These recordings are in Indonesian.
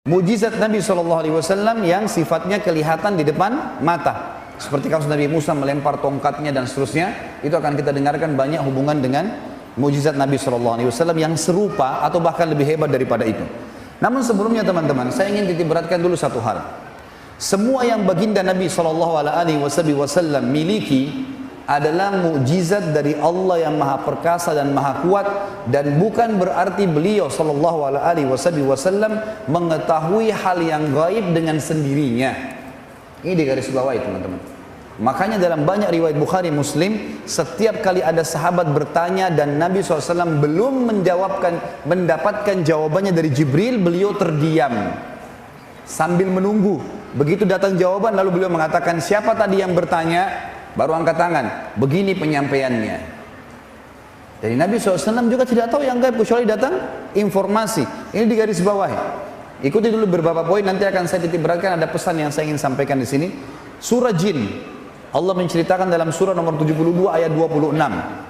Mujizat Nabi SAW yang sifatnya kelihatan di depan mata. Seperti kasus Nabi Musa melempar tongkatnya dan seterusnya. Itu akan kita dengarkan banyak hubungan dengan mujizat Nabi SAW yang serupa atau bahkan lebih hebat daripada itu. Namun sebelumnya teman-teman, saya ingin titik beratkan dulu satu hal. Semua yang baginda Nabi SAW miliki adalah mukjizat dari Allah yang maha perkasa dan maha kuat, dan bukan berarti beliau SAW mengetahui hal yang gaib dengan sendirinya. Ini di garis bawah teman-teman. Makanya dalam banyak riwayat Bukhari Muslim, setiap kali ada sahabat bertanya dan Nabi SAW belum mendapatkan jawabannya dari Jibril, beliau terdiam sambil menunggu. Begitu datang jawaban lalu beliau mengatakan, siapa tadi yang bertanya? Baru angkat tangan, begini penyampaiannya. Jadi Nabi SAW juga tidak tahu yang gaib kecuali datang informasi. Ini di garis bawah. Ikuti dulu beberapa poin, nanti akan saya titik beratkan. Ada pesan yang saya ingin sampaikan di sini. Surah Jin, Allah menceritakan dalam surah nomor 72 ayat 26.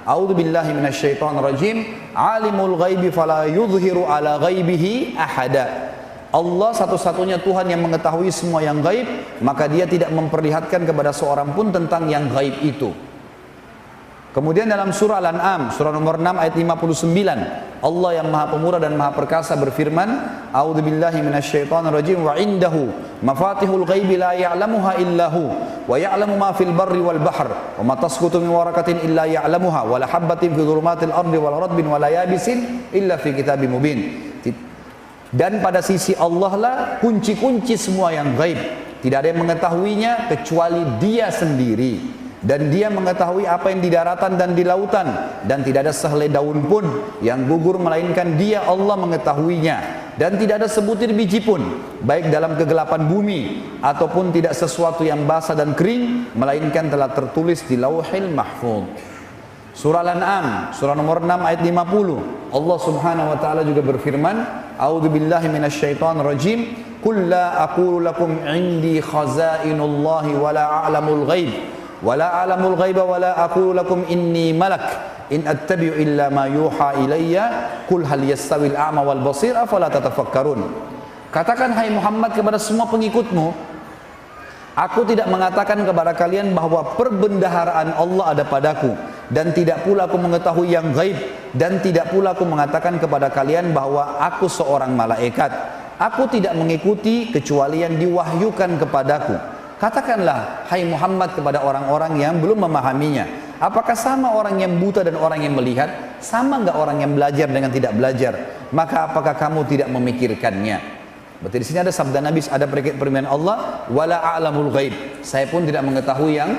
A'udzu billahi minasyaitonir rajim. Alimul ghaibi fala yudhiru ala ghaibihi ahada. Allah satu-satunya Tuhan yang mengetahui semua yang gaib, maka dia tidak memperlihatkan kepada seorang pun tentang yang gaib itu. Kemudian dalam surah Al-An'am, surah nomor 6 ayat 59, Allah yang maha pemurah dan maha perkasa berfirman, A'udzu billahi minasyaitonir rajim, wa indahu mafatihul ghaibi la ya'lamuha illahu wa ya'lamu ma fil barri wal bahr wa ma tasqutu min waraqatin illa ya'lamuha wa la habatin fi dhulumatil ardi wal radbin wa la yabisin illa fi kitabim mubin. Dan pada sisi Allah lah kunci-kunci semua yang gaib. Tidak ada yang mengetahuinya kecuali dia sendiri. Dan dia mengetahui apa yang di daratan dan di lautan. Dan tidak ada sehelai daun pun yang gugur melainkan dia Allah mengetahuinya. Dan tidak ada sebutir biji pun, baik dalam kegelapan bumi ataupun tidak sesuatu yang basah dan kering, melainkan telah tertulis di Lauhil Mahfuz. Surah Al-An'am, surah nomor 6 ayat 50, Allah subhanahu wa ta'ala juga berfirman, A'udzu billahi minasyaitonir rajim, Qul la aqulu lakum indi khazainullahi wa la a'lamul ghaib wa la a'lamul ghaiba wa la aqulu lakum inni malak in attabi'u illa ma yuha ilayya qul hal yastawil a'ma wal basir afala tatafakkarun. Katakan hai Muhammad kepada semua pengikutmu, aku tidak mengatakan kepada kalian bahwa perbendaharaan Allah ada padaku, dan tidak pula aku mengetahui yang gaib, dan tidak pula aku mengatakan kepada kalian bahwa aku seorang malaikat. Aku tidak mengikuti kecuali yang diwahyukan kepadaku. Katakanlah hai Muhammad kepada orang-orang yang belum memahaminya, apakah sama orang yang buta dan orang yang melihat? Sama enggak orang yang belajar dengan tidak belajar? Maka apakah kamu tidak memikirkannya? Berarti di sini ada sabda Nabi, ada perkataan Allah, wala a'lamul ghaib. Saya pun tidak mengetahui yang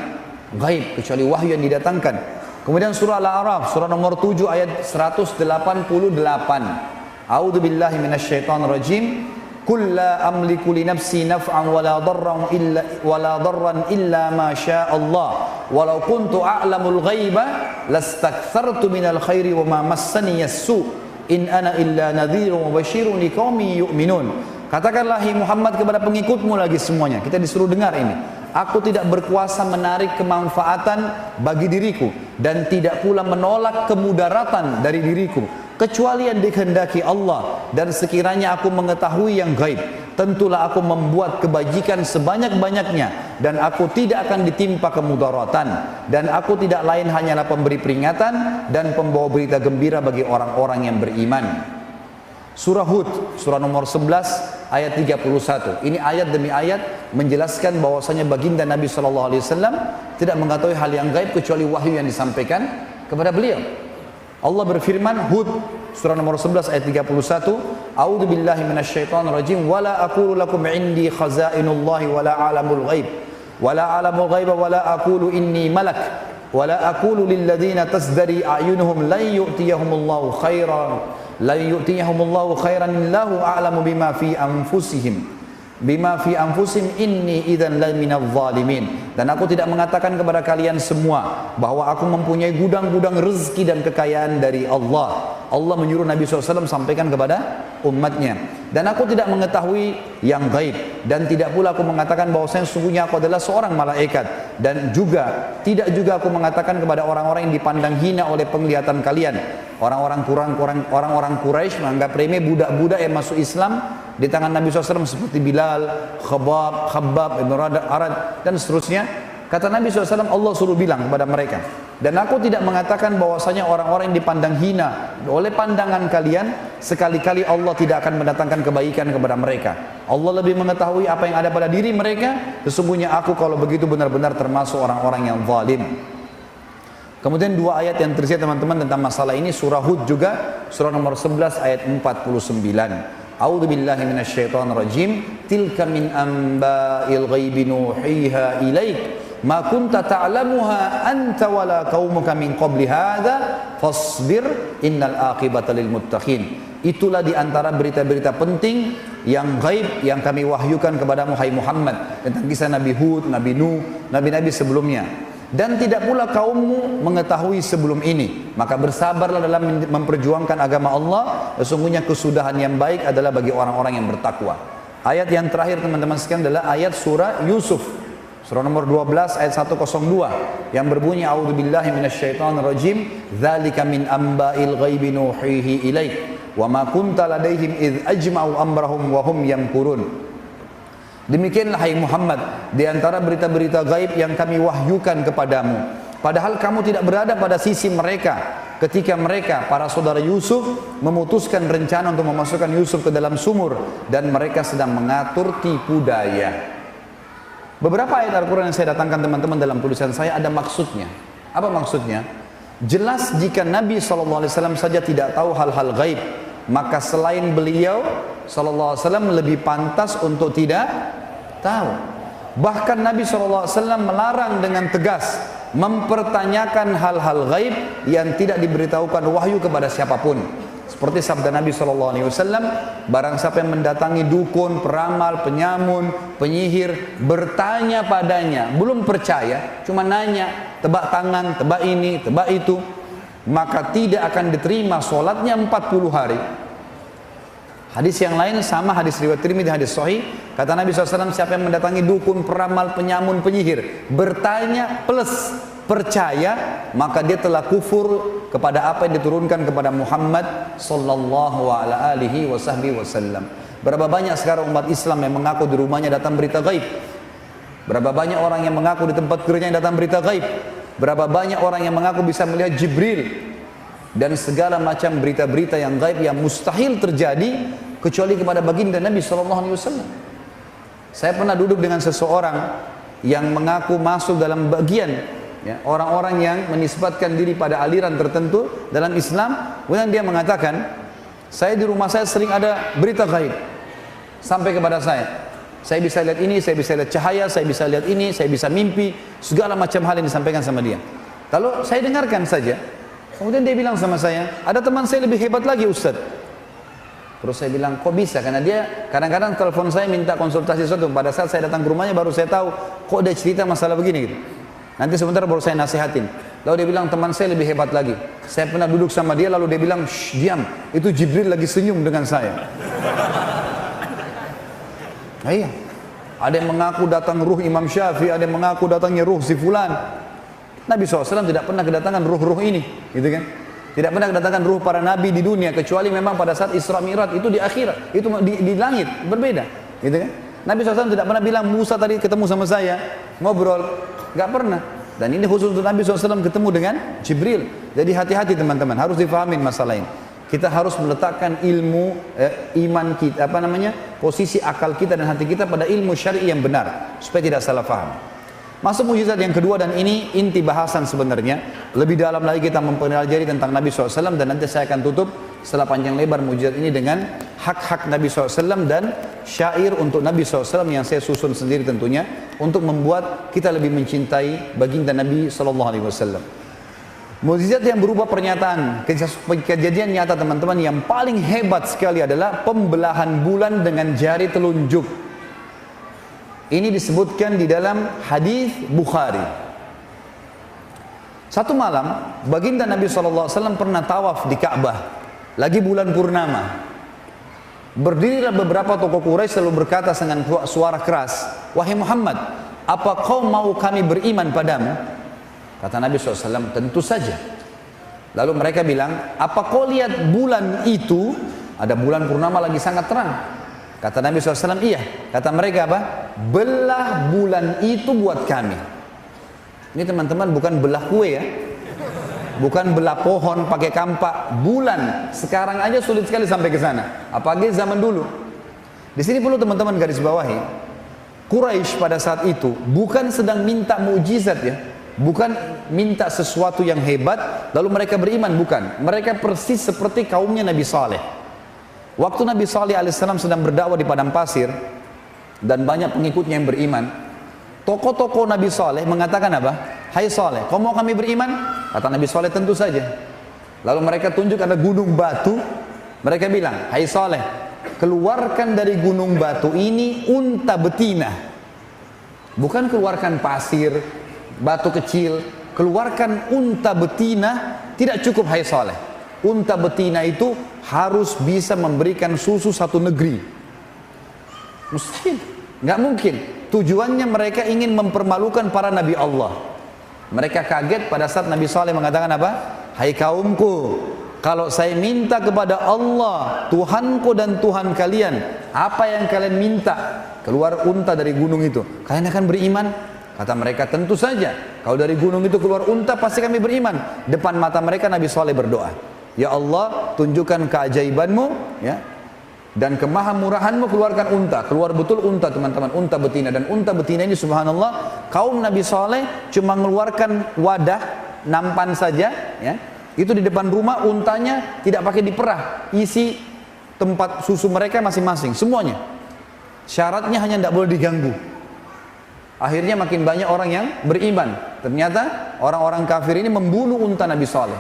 gaib kecuali wahyu yang didatangkan. Kemudian surah Al-A'raf, surah nomor 7 ayat 188. A'udzu billahi minasyaitonir rajim. Qul la amliku li nafsi naf'an wala darran illa ma syaa Allah. Walau kuntu a'lamul ghaiba lastakthartu minal khairi wa ma massani as-su. In ana illa nadhirun wa basyirun liqaumin yu'minun. Katakanlah hai Muhammad kepada pengikutmu lagi semuanya. Kita disuruh dengar ini. Aku tidak berkuasa menarik kemanfaatan bagi diriku, dan tidak pula menolak kemudaratan dari diriku, kecuali yang dikehendaki Allah. Dan sekiranya aku mengetahui yang gaib, tentulah aku membuat kebajikan sebanyak-banyaknya, dan aku tidak akan ditimpa kemudaratan. Dan aku tidak lain hanyalah pemberi peringatan dan pembawa berita gembira bagi orang-orang yang beriman. Surah Hud, surah nomor 11 ayat 31. Ini ayat demi ayat menjelaskan bahwasanya baginda Nabi SAW tidak mengetahui hal yang gaib kecuali wahyu yang disampaikan kepada beliau. Allah berfirman, Hud surah nomor 11 ayat 31, A'udzu billahi minasyaitonir rajim, wala aqulu lakum indi khazainullahi wala a'lamul ghaib wala a'lamul ghaiba wala aqulu inni malak wala aqulu lil ladzina tasdari a'yunuhum lan yu'tiyahumullahu khairan la yu'tiyahumullahu khairan illahu a'lamu bima fi anfusihim inni idzan la minadh zalimin. Dan aku tidak mengatakan kepada kalian semua bahwa aku mempunyai gudang-gudang rezeki dan kekayaan dari Allah. Allah menyuruh Nabi SAW sampaikan kepada umatnya. Dan aku tidak mengetahui yang gaib, dan tidak pula aku mengatakan bahwasanya sesungguhnya aku adalah seorang malaikat, dan tidak juga aku mengatakan kepada orang-orang yang dipandang hina oleh penglihatan kalian. Orang-orang Quraisy menganggap remeh budak-budak yang masuk Islam di tangan Nabi SAW seperti Bilal, Khabbab, Ibn Arad dan seterusnya. Kata Nabi SAW, Allah suruh bilang kepada mereka, dan aku tidak mengatakan bahwasanya orang-orang yang dipandang hina oleh pandangan kalian, sekali-kali Allah tidak akan mendatangkan kebaikan kepada mereka. Allah lebih mengetahui apa yang ada pada diri mereka. Sesungguhnya aku kalau begitu benar-benar termasuk orang-orang yang zalim. Kemudian dua ayat yang tersisa teman-teman tentang masalah ini, surah Hud juga, surah nomor 11 ayat 49. A'udzu billahi minasyaitonir rajim. Tilka min amba'il ghaibi nuhiha ilaik ma kunta ta'lamuha anta wala qaumuka min qabli hadza fasbir innal aqibata lil muttaqin. Itulah di antara berita-berita penting yang gaib yang kami wahyukan kepadamu hai Muhammad tentang kisah Nabi Hud, Nabi Nuh, nabi-nabi sebelumnya. Dan tidak pula kaummu mengetahui sebelum ini. Maka bersabarlah dalam memperjuangkan agama Allah. Sesungguhnya kesudahan yang baik adalah bagi orang-orang yang bertakwa. Ayat yang terakhir teman-teman sekalian adalah ayat surah Yusuf, surah nomor 12 ayat 102 yang berbunyi a'udzubillahi minasyaitonirrajim dzalika min amba'il ghaibi nuhihi ilaik wa ma kunta ladaihim idz ajma'u amrahum wa hum yamkurun. Demikianlah hai Muhammad di antara berita-berita gaib yang kami wahyukan kepadamu, padahal kamu tidak berada pada sisi mereka ketika mereka para saudara Yusuf memutuskan rencana untuk memasukkan Yusuf ke dalam sumur dan mereka sedang mengatur tipu daya. Beberapa ayat Al-Quran yang saya datangkan teman-teman dalam tulisan saya ada maksudnya. Apa maksudnya? Jelas jika Nabi SAW saja tidak tahu hal-hal gaib, maka selain beliau SAW lebih pantas untuk tidak tahu. Bahkan Nabi SAW melarang dengan tegas mempertanyakan hal-hal gaib yang tidak diberitahukan wahyu kepada siapapun. Seperti sabda Nabi SAW, barang siapa yang mendatangi dukun, peramal, penyamun, penyihir, bertanya padanya, belum percaya, cuma nanya, tebak tangan, tebak ini, tebak itu, maka tidak akan diterima sholatnya 40 hari. Hadis yang lain sama, hadis riwayat Tirmidzi, hadis sahih, kata Nabi SAW, siapa yang mendatangi dukun, peramal, penyamun, penyihir, bertanya plus percaya, maka dia telah kufur kepada apa yang diturunkan kepada Muhammad sallallahu alaihi wasallam. Berapa banyak sekarang umat Islam yang mengaku di rumahnya datang berita gaib? Berapa banyak orang yang mengaku di tempat kerjanya datang berita gaib? Berapa banyak orang yang mengaku bisa melihat Jibril dan segala macam berita-berita yang gaib yang mustahil terjadi kecuali kepada baginda Nabi SAW. Saya pernah duduk dengan seseorang yang mengaku masuk dalam bagian orang-orang yang menisbatkan diri pada aliran tertentu dalam Islam. Kemudian dia mengatakan, saya di rumah saya sering ada berita gaib sampai kepada saya bisa lihat ini, saya bisa lihat cahaya, saya bisa lihat ini, saya bisa mimpi, segala macam hal yang disampaikan sama dia. Lalu saya dengarkan saja. Kemudian dia bilang sama saya, ada teman saya lebih hebat lagi Ustaz. Terus saya bilang, kok bisa? Karena dia kadang-kadang telepon saya minta konsultasi sesuatu. Pada saat saya datang ke rumahnya baru saya tahu, kok dia cerita masalah begini gitu. Nanti sebentar baru saya nasihatin. Lalu dia bilang, teman saya lebih hebat lagi. Saya pernah duduk sama dia, lalu dia bilang, shh, diam, itu Jibril lagi senyum dengan saya. Nah, iya. Ada yang mengaku datang ruh Imam Syafi'i, ada yang mengaku datangnya ruh si fulan. Nabi SAW tidak pernah kedatangan ruh-ruh ini, gitu kan? Tidak pernah kedatangan ruh para nabi di dunia, kecuali memang pada saat Isra Mi'raj, itu di akhirat, itu di langit, berbeda, gitu kan? Nabi SAW tidak pernah bilang, Musa tadi ketemu sama saya, ngobrol, nggak pernah. Dan ini khusus untuk Nabi SAW ketemu dengan Jibril. Jadi hati-hati teman-teman, harus difahamin masalah ini. Kita harus meletakkan ilmu iman kita, posisi akal kita dan hati kita pada ilmu syar'i yang benar, supaya tidak salah faham. Masuk mukjizat yang kedua, dan ini inti bahasan sebenarnya. Lebih dalam lagi kita mempelajari tentang Nabi SAW, dan nanti saya akan tutup setelah panjang lebar mukjizat ini dengan hak-hak Nabi SAW dan syair untuk Nabi SAW yang saya susun sendiri tentunya, untuk membuat kita lebih mencintai baginda Nabi SAW. Mukjizat yang berupa pernyataan, kejadian nyata teman-teman yang paling hebat sekali adalah pembelahan bulan dengan jari telunjuk. Ini disebutkan di dalam hadis Bukhari. Satu malam, baginda Nabi SAW pernah tawaf di Ka'bah, lagi bulan purnama. Berdirilah beberapa tokoh Quraisy lalu berkata dengan suara keras, "Wahai Muhammad, apa kau mau kami beriman padamu?" Kata Nabi SAW, "Tentu saja." Lalu mereka bilang, "Apa kau lihat bulan itu?" Ada bulan purnama lagi sangat terang. Kata Nabi SAW, "Iya." Kata mereka apa? "Belah bulan itu buat kami." Ini teman-teman bukan belah kue ya, bukan belah pohon pakai kampak, bulan. Sekarang aja sulit sekali sampai ke sana, apalagi zaman dulu. Di sini perlu teman-teman garis bawahi, Quraisy pada saat itu bukan sedang minta mukjizat ya, bukan minta sesuatu yang hebat lalu mereka beriman, bukan. Mereka persis seperti kaumnya Nabi Saleh. Waktu Nabi Saleh alaihissalam sedang berdakwah di padang pasir dan banyak pengikutnya yang beriman, tokoh-tokoh Nabi Saleh mengatakan apa? "Hai Saleh, kau mau kami beriman?" Kata Nabi Saleh, "Tentu saja." Lalu mereka tunjuk ada gunung batu. Mereka bilang, "Hai Saleh, keluarkan dari gunung batu ini unta betina." Bukan keluarkan pasir, batu kecil, keluarkan unta betina. Tidak cukup hai Saleh. Unta betina itu harus bisa memberikan susu satu negeri. Mustahil, nggak mungkin. Tujuannya mereka ingin mempermalukan para nabi Allah. Mereka kaget pada saat Nabi Saleh mengatakan apa? "Hai kaumku, kalau saya minta kepada Allah, Tuhanku dan Tuhan kalian, apa yang kalian minta? Keluar unta dari gunung itu, kalian akan beriman?" Kata mereka, "Tentu saja. Kalau dari gunung itu keluar unta, pasti kami beriman." Depan mata mereka Nabi Saleh berdoa, "Ya Allah, tunjukkan keajaibanmu, ya, dan kemahamurahanmu, keluarkan unta." Keluar betul unta teman-teman, unta betina. Dan unta betina ini subhanallah, kaum Nabi Saleh cuma mengeluarkan wadah nampan saja ya. Itu di depan rumah, untanya tidak pakai diperah, isi tempat susu mereka masing-masing semuanya. Syaratnya hanya tidak boleh diganggu. Akhirnya makin banyak orang yang beriman. Ternyata orang-orang kafir ini membunuh unta Nabi Saleh.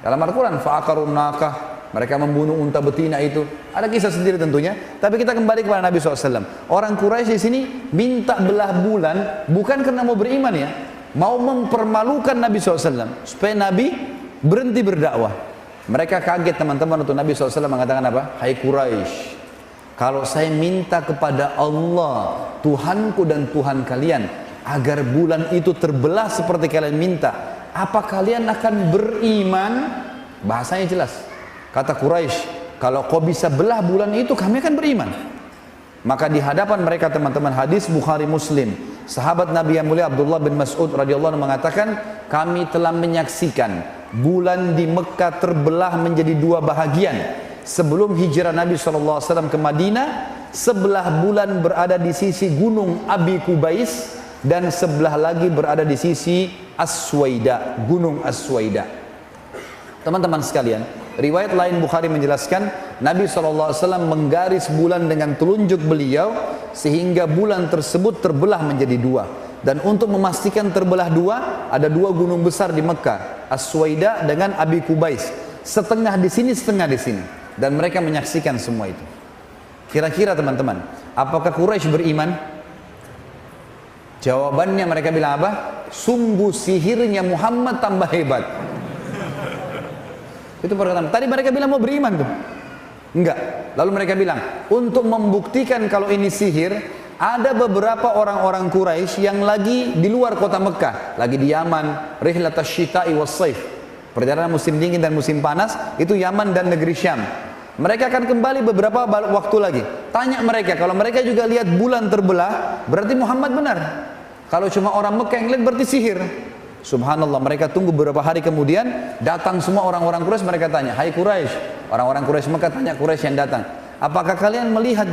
Dalam Al-Quran, fa'akarun nakah, mereka membunuh unta betina itu. Ada kisah sendiri tentunya. Tapi kita kembali kepada Nabi SAW. Orang Quraisy di sini minta belah bulan bukan karena mau beriman ya, mau mempermalukan Nabi SAW supaya Nabi berhenti berdakwah. Mereka kaget teman-teman untuk Nabi SAW mengatakan apa? "Hai Quraisy, kalau saya minta kepada Allah, Tuhanku dan Tuhan kalian, agar bulan itu terbelah seperti kalian minta, apa kalian akan beriman?" Bahasanya jelas. Kata Quraisy, "Kalau kau bisa belah bulan itu, kami akan beriman." Maka di hadapan mereka teman-teman, hadis Bukhari Muslim, sahabat Nabi yang mulia Abdullah bin Mas'ud radhiyallahu anhu mengatakan, "Kami telah menyaksikan bulan di Mekah terbelah menjadi dua bahagian. Sebelum hijrah Nabi SAW ke Madinah, sebelah bulan berada di sisi gunung Abi Kubais dan sebelah lagi berada di sisi As-Suwaida, gunung As-Suwaida." Teman-teman sekalian, riwayat lain Bukhari menjelaskan Nabi SAW menggaris bulan dengan telunjuk beliau sehingga bulan tersebut terbelah menjadi dua. Dan untuk memastikan terbelah dua, ada dua gunung besar di Mekah, As-Suwaida dengan Abi Kubais. Setengah di sini, setengah di sini. Dan mereka menyaksikan semua itu. Kira-kira teman-teman, apakah Quraisy beriman? Jawabannya mereka bilang apa? "Sungguh sihirnya Muhammad tambah hebat." Itu perkataan. Tadi mereka bilang mau beriman tuh. Enggak. Lalu mereka bilang, untuk membuktikan kalau ini sihir, ada beberapa orang-orang Quraisy yang lagi di luar kota Mekah, lagi di Yaman, rihlatas syita'i was saif. Perjalanan musim dingin dan musim panas, itu Yaman dan negeri Syam. Mereka akan kembali beberapa waktu lagi. Tanya mereka, kalau mereka juga lihat bulan terbelah, berarti Muhammad benar. Kalau cuma orang Mekah yang lihat berarti sihir. Subhanallah, mereka tunggu beberapa hari kemudian, datang semua orang-orang Quraisy, mereka tanya, "Hai Quraisy." Orang-orang Quraisy Mekah tanya Quraisy yang datang, "Apakah kalian melihat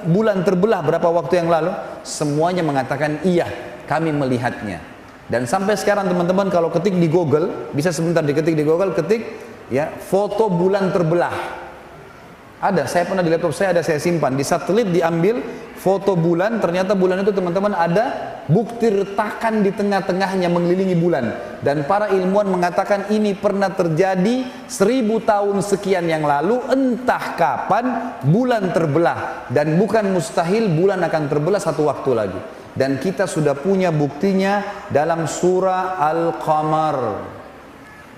bulan terbelah berapa waktu yang lalu?" Semuanya mengatakan, "Iya, kami melihatnya." Dan sampai sekarang teman-teman kalau ketik di Google, bisa sebentar diketik di Google, ketik ya foto bulan terbelah. Ada, saya pernah di laptop saya ada, saya simpan. Di satelit diambil foto bulan, ternyata bulan itu teman-teman ada bukti retakan di tengah-tengahnya mengelilingi bulan. Dan para ilmuwan mengatakan ini pernah terjadi 1000 tahun sekian yang lalu, entah kapan bulan terbelah. Dan bukan mustahil bulan akan terbelah satu waktu lagi. Dan kita sudah punya buktinya dalam surah Al-Qamar.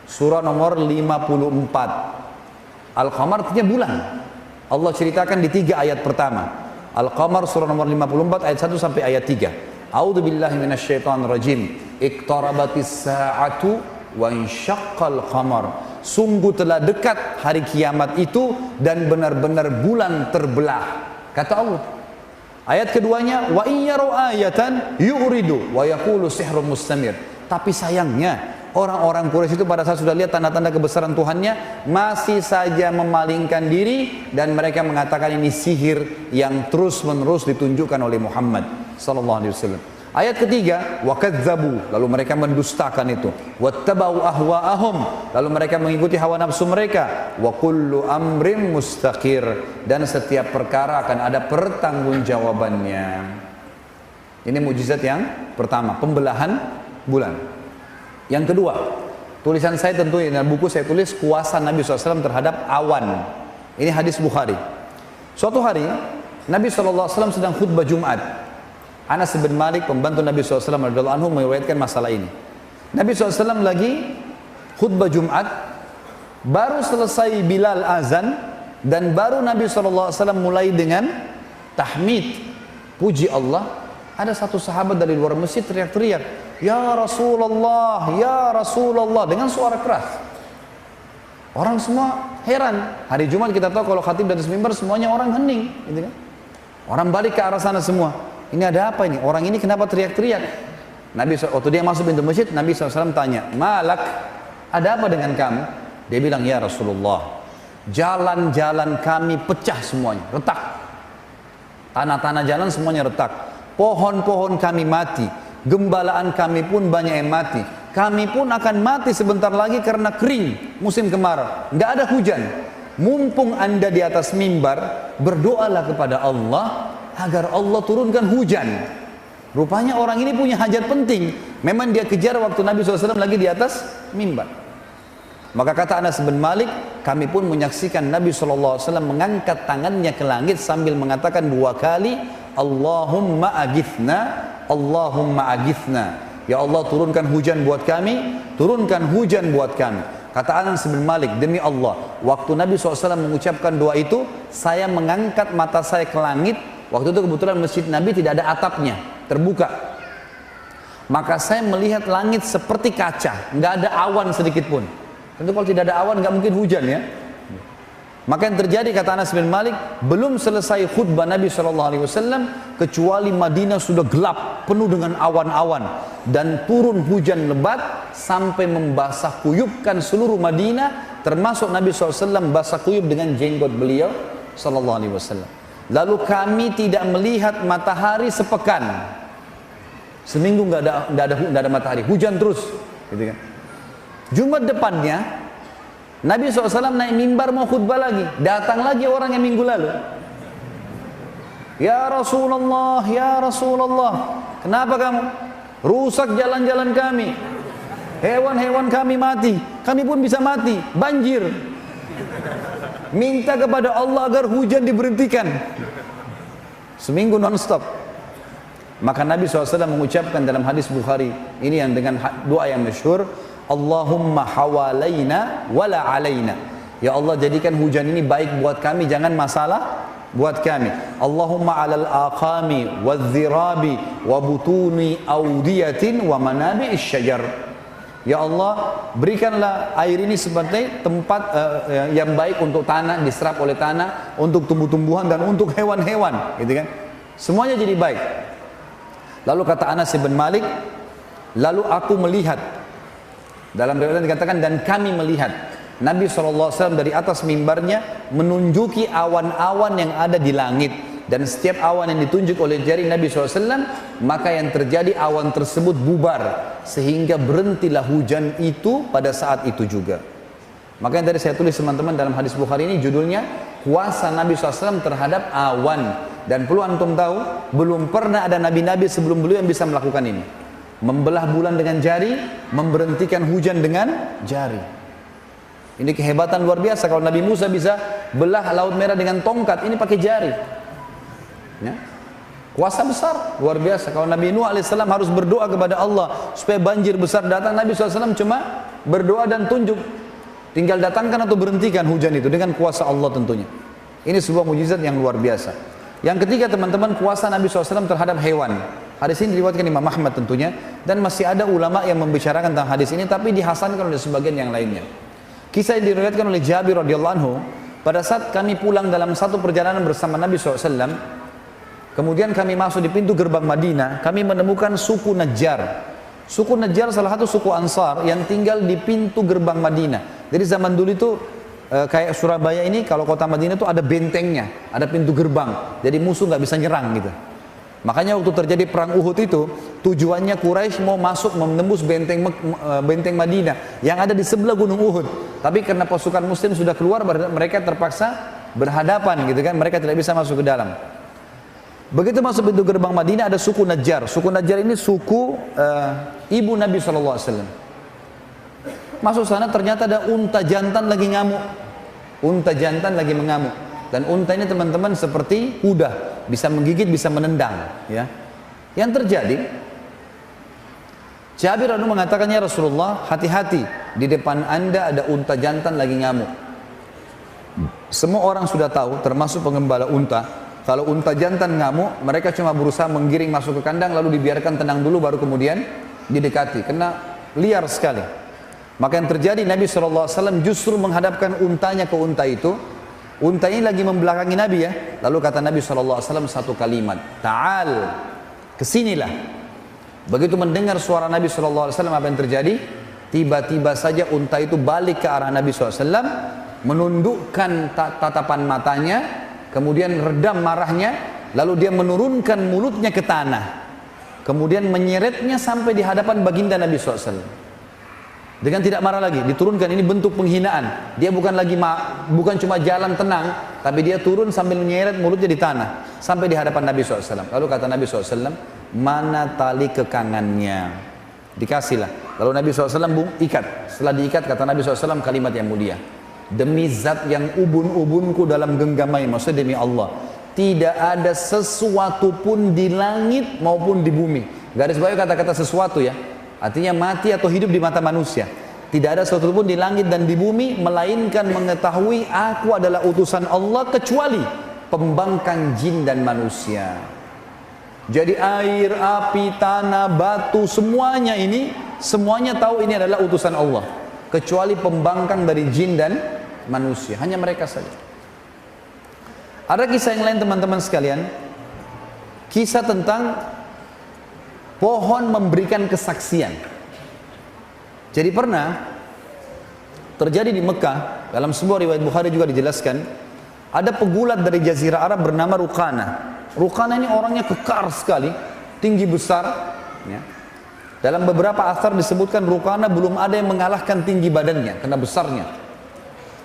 Surah nomor 54. Al-Qamar artinya bulan. Allah ceritakan di 3 ayat pertama. Al-Qamar surah nomor 54 ayat 1 sampai ayat 3. A'udzu billahi minasyaitonir rajim. Iqtarabatis sa'atu wa insyaqqal qamar. Sungguh telah dekat hari kiamat itu dan benar-benar bulan terbelah. Kata Allah. Ayat keduanya, wa iyyaru ayatan yu'ridu wa yaqulu sihrun mustamir. Tapi sayangnya orang-orang Quraisy itu pada saat sudah lihat tanda-tanda kebesaran Tuhannya masih saja memalingkan diri dan mereka mengatakan ini sihir yang terus-menerus ditunjukkan oleh Muhammad sallallahu alaihi wasallam. Ayat ketiga, wa kadzdzabu, lalu mereka mendustakan itu. Wattaba'u ahwa'ahum, lalu mereka mengikuti hawa nafsu mereka. Wa kullu amrin mustaqir, dan setiap perkara akan ada pertanggungjawabannya. Ini mukjizat yang pertama, pembelahan bulan. Yang kedua, tulisan saya tentu dalam buku saya tulis kuasa Nabi SAW terhadap awan. Ini hadis Bukhari. Suatu hari Nabi SAW sedang khutbah Jumat. Anas bin Malik, pembantu Nabi SAW radhiyallahu anhu, meriwayatkan masalah ini. Nabi SAW lagi khutbah Jumat, baru selesai Bilal azan, dan baru Nabi SAW mulai dengan tahmid, puji Allah. Ada satu sahabat dari luar masjid teriak-teriak, "Ya Rasulullah, ya Rasulullah," dengan suara keras. Orang semua heran. Hari Jumat kita tahu kalau khatib dari mimbar semuanya orang hening, gitu kan? Orang balik ke arah sana semua. Ini ada apa ini? Orang ini kenapa teriak-teriak? Waktu dia masuk pintu masjid, Nabi SAW tanya, "Malak, ada apa dengan kamu?" Dia bilang, "Ya Rasulullah, jalan-jalan kami pecah semuanya, retak. Tanah-tanah jalan semuanya retak. Pohon-pohon kami mati. Gembalaan kami pun banyak yang mati. Kami pun akan mati sebentar lagi karena kering, musim kemarau. Nggak ada hujan. Mumpung Anda di atas mimbar, berdoalah kepada Allah agar Allah turunkan hujan." Rupanya orang ini punya hajat penting. Memang dia kejar waktu Nabi SAW lagi di atas mimbar. Maka kata Anas bin Malik, kami pun menyaksikan Nabi SAW mengangkat tangannya ke langit sambil mengatakan 2 kali, "Allahumma agithna, Allahumma agithna." Ya Allah, turunkan hujan buat kami, turunkan hujan buat kami. Kata Anas bin Malik, demi Allah, waktu Nabi SAW mengucapkan doa itu, saya mengangkat mata saya ke langit. Waktu itu kebetulan masjid Nabi tidak ada atapnya, terbuka. Maka saya melihat langit seperti kaca, nggak ada awan sedikit pun. Tentu kalau tidak ada awan nggak mungkin hujan ya. Maka yang terjadi, kata Anas bin Malik, belum selesai khutbah Nabi SAW kecuali Madinah sudah gelap, penuh dengan awan-awan, dan turun hujan lebat sampai membasah kuyupkan seluruh Madinah, termasuk Nabi SAW basah kuyup dengan jenggot beliau SAW. Lalu kami tidak melihat matahari sepekan. Seminggu nggak ada matahari, hujan terus, gitu kan. Jumat depannya Nabi SAW naik mimbar mau khutbah lagi. Datang lagi orang yang minggu lalu. "Ya Rasulullah, ya Rasulullah, kenapa kamu? Rusak jalan-jalan kami. Hewan-hewan kami mati. Kami pun bisa mati. Banjir. Minta kepada Allah agar hujan diberhentikan." Seminggu non-stop. Maka Nabi SAW mengucapkan dalam hadis Bukhari ini yang dengan doa yang masyhur, "Allahumma hawalaina wala alaina." Ya Allah, jadikan hujan ini baik buat kami, jangan masalah buat kami. "Allahumma alal aqami wadh-dhirabi wa butuni awdiyatin wa manabi'is syajar." Ya Allah, berikanlah air ini seperti tempat yang baik untuk tanah, diserap oleh tanah, untuk tumbuh-tumbuhan dan untuk hewan-hewan, gitu kan? Semuanya jadi baik. Lalu kata Anas bin Malik, lalu aku melihat, dalam riwayat dikatakan, dan kami melihat Nabi SAW dari atas mimbarnya menunjuki awan-awan yang ada di langit, dan setiap awan yang ditunjuk oleh jari Nabi SAW, maka yang terjadi awan tersebut bubar, sehingga berhentilah hujan itu pada saat itu juga. Maka yang tadi saya tulis teman-teman dalam hadis Bukhari ini judulnya kuasa Nabi SAW terhadap awan. Dan perlu antum tahu, belum pernah ada nabi-nabi sebelum beliau yang bisa melakukan ini. Membelah bulan dengan jari, memberhentikan hujan dengan jari. Ini kehebatan luar biasa. Kalau Nabi Musa bisa belah laut merah dengan tongkat, ini pakai jari. Ya. Kuasa besar, luar biasa. Kalau Nabi Nuh alaihissalam harus berdoa kepada Allah supaya banjir besar datang, Nabi SAW cuma berdoa dan tunjuk. Tinggal datangkan atau berhentikan hujan itu dengan kuasa Allah tentunya. Ini sebuah mujizat yang luar biasa. Yang ketiga teman-teman, kuasa Nabi SAW terhadap hewan. Hadis ini diriwayatkan Imam Ahmad tentunya, dan masih ada ulama yang membicarakan tentang hadis ini, tapi dihasankan oleh sebagian yang lainnya. Kisah yang diriwayatkan oleh Jabir radhiyallahu anhu, pada saat kami pulang dalam satu perjalanan bersama Nabi SAW, kemudian kami masuk di pintu gerbang Madinah, kami menemukan suku Najjar. Suku Najjar salah satu suku Ansar yang tinggal di pintu gerbang Madinah. Jadi zaman dulu itu kayak Surabaya ini, kalau kota Madinah itu ada bentengnya, ada pintu gerbang. Jadi musuh nggak bisa nyerang gitu. Makanya waktu terjadi perang Uhud itu, tujuannya Quraisy mau masuk menembus benteng Madinah yang ada di sebelah gunung Uhud. Tapi karena pasukan Muslim sudah keluar, mereka terpaksa berhadapan gitu kan, mereka tidak bisa masuk ke dalam. Begitu masuk pintu gerbang Madinah ada suku Najjar. Suku Najjar ini suku ibu Nabi SAW. Masuk sana ternyata ada unta jantan lagi ngamuk. Unta jantan lagi mengamuk. Dan unta ini teman-teman seperti kuda, bisa menggigit, bisa menendang. Ya. Yang terjadi, Jabir radhiyallahu mengatakan, ya Rasulullah, hati-hati, di depan anda ada unta jantan lagi ngamuk. Semua orang sudah tahu, termasuk pengembala unta, kalau unta jantan ngamuk, mereka cuma berusaha menggiring masuk ke kandang, lalu dibiarkan tenang dulu, baru kemudian didekati, karena liar sekali. Maka yang terjadi, Nabi SAW justru menghadapkan untanya ke unta itu. Unta ini lagi membelakangi Nabi ya. Lalu kata Nabi SAW satu kalimat, Ta'al, kesinilah. Begitu mendengar suara Nabi SAW, apa yang terjadi? Tiba-tiba saja unta itu balik ke arah Nabi SAW, menundukkan tatapan matanya, kemudian redam marahnya, lalu dia menurunkan mulutnya ke tanah, kemudian menyeretnya sampai di hadapan baginda Nabi SAW. Dengan tidak marah lagi, diturunkan. Ini bentuk penghinaan. Dia bukan cuma jalan tenang, tapi dia turun sambil menyeret mulutnya di tanah sampai di hadapan Nabi SAW. Lalu kata Nabi SAW, mana tali kekangannya? Dikasihlah. Lalu Nabi SAW ikat. Setelah diikat, kata Nabi SAW kalimat yang mulia, demi zat yang ubun-ubunku dalam genggamai, maksudnya demi Allah, tidak ada sesuatu pun di langit maupun di bumi. Garis bawah kata-kata sesuatu ya, artinya mati atau hidup di mata manusia. Tidak ada sesuatu pun di langit dan di bumi melainkan mengetahui aku adalah utusan Allah, kecuali pembangkang jin dan manusia. Jadi air, api, tanah, batu, semuanya ini, semuanya tahu ini adalah utusan Allah, kecuali pembangkang dari jin dan manusia. Hanya mereka saja. Ada kisah yang lain teman-teman sekalian, kisah tentang pohon memberikan kesaksian. Jadi pernah terjadi di Mekah, dalam sebuah riwayat Bukhari juga dijelaskan, ada pegulat dari Jazirah Arab bernama Ruqana. Ruqana ini orangnya kekar sekali, tinggi besar. Ya. Dalam beberapa asar disebutkan Ruqana belum ada yang mengalahkan tinggi badannya, karena besarnya.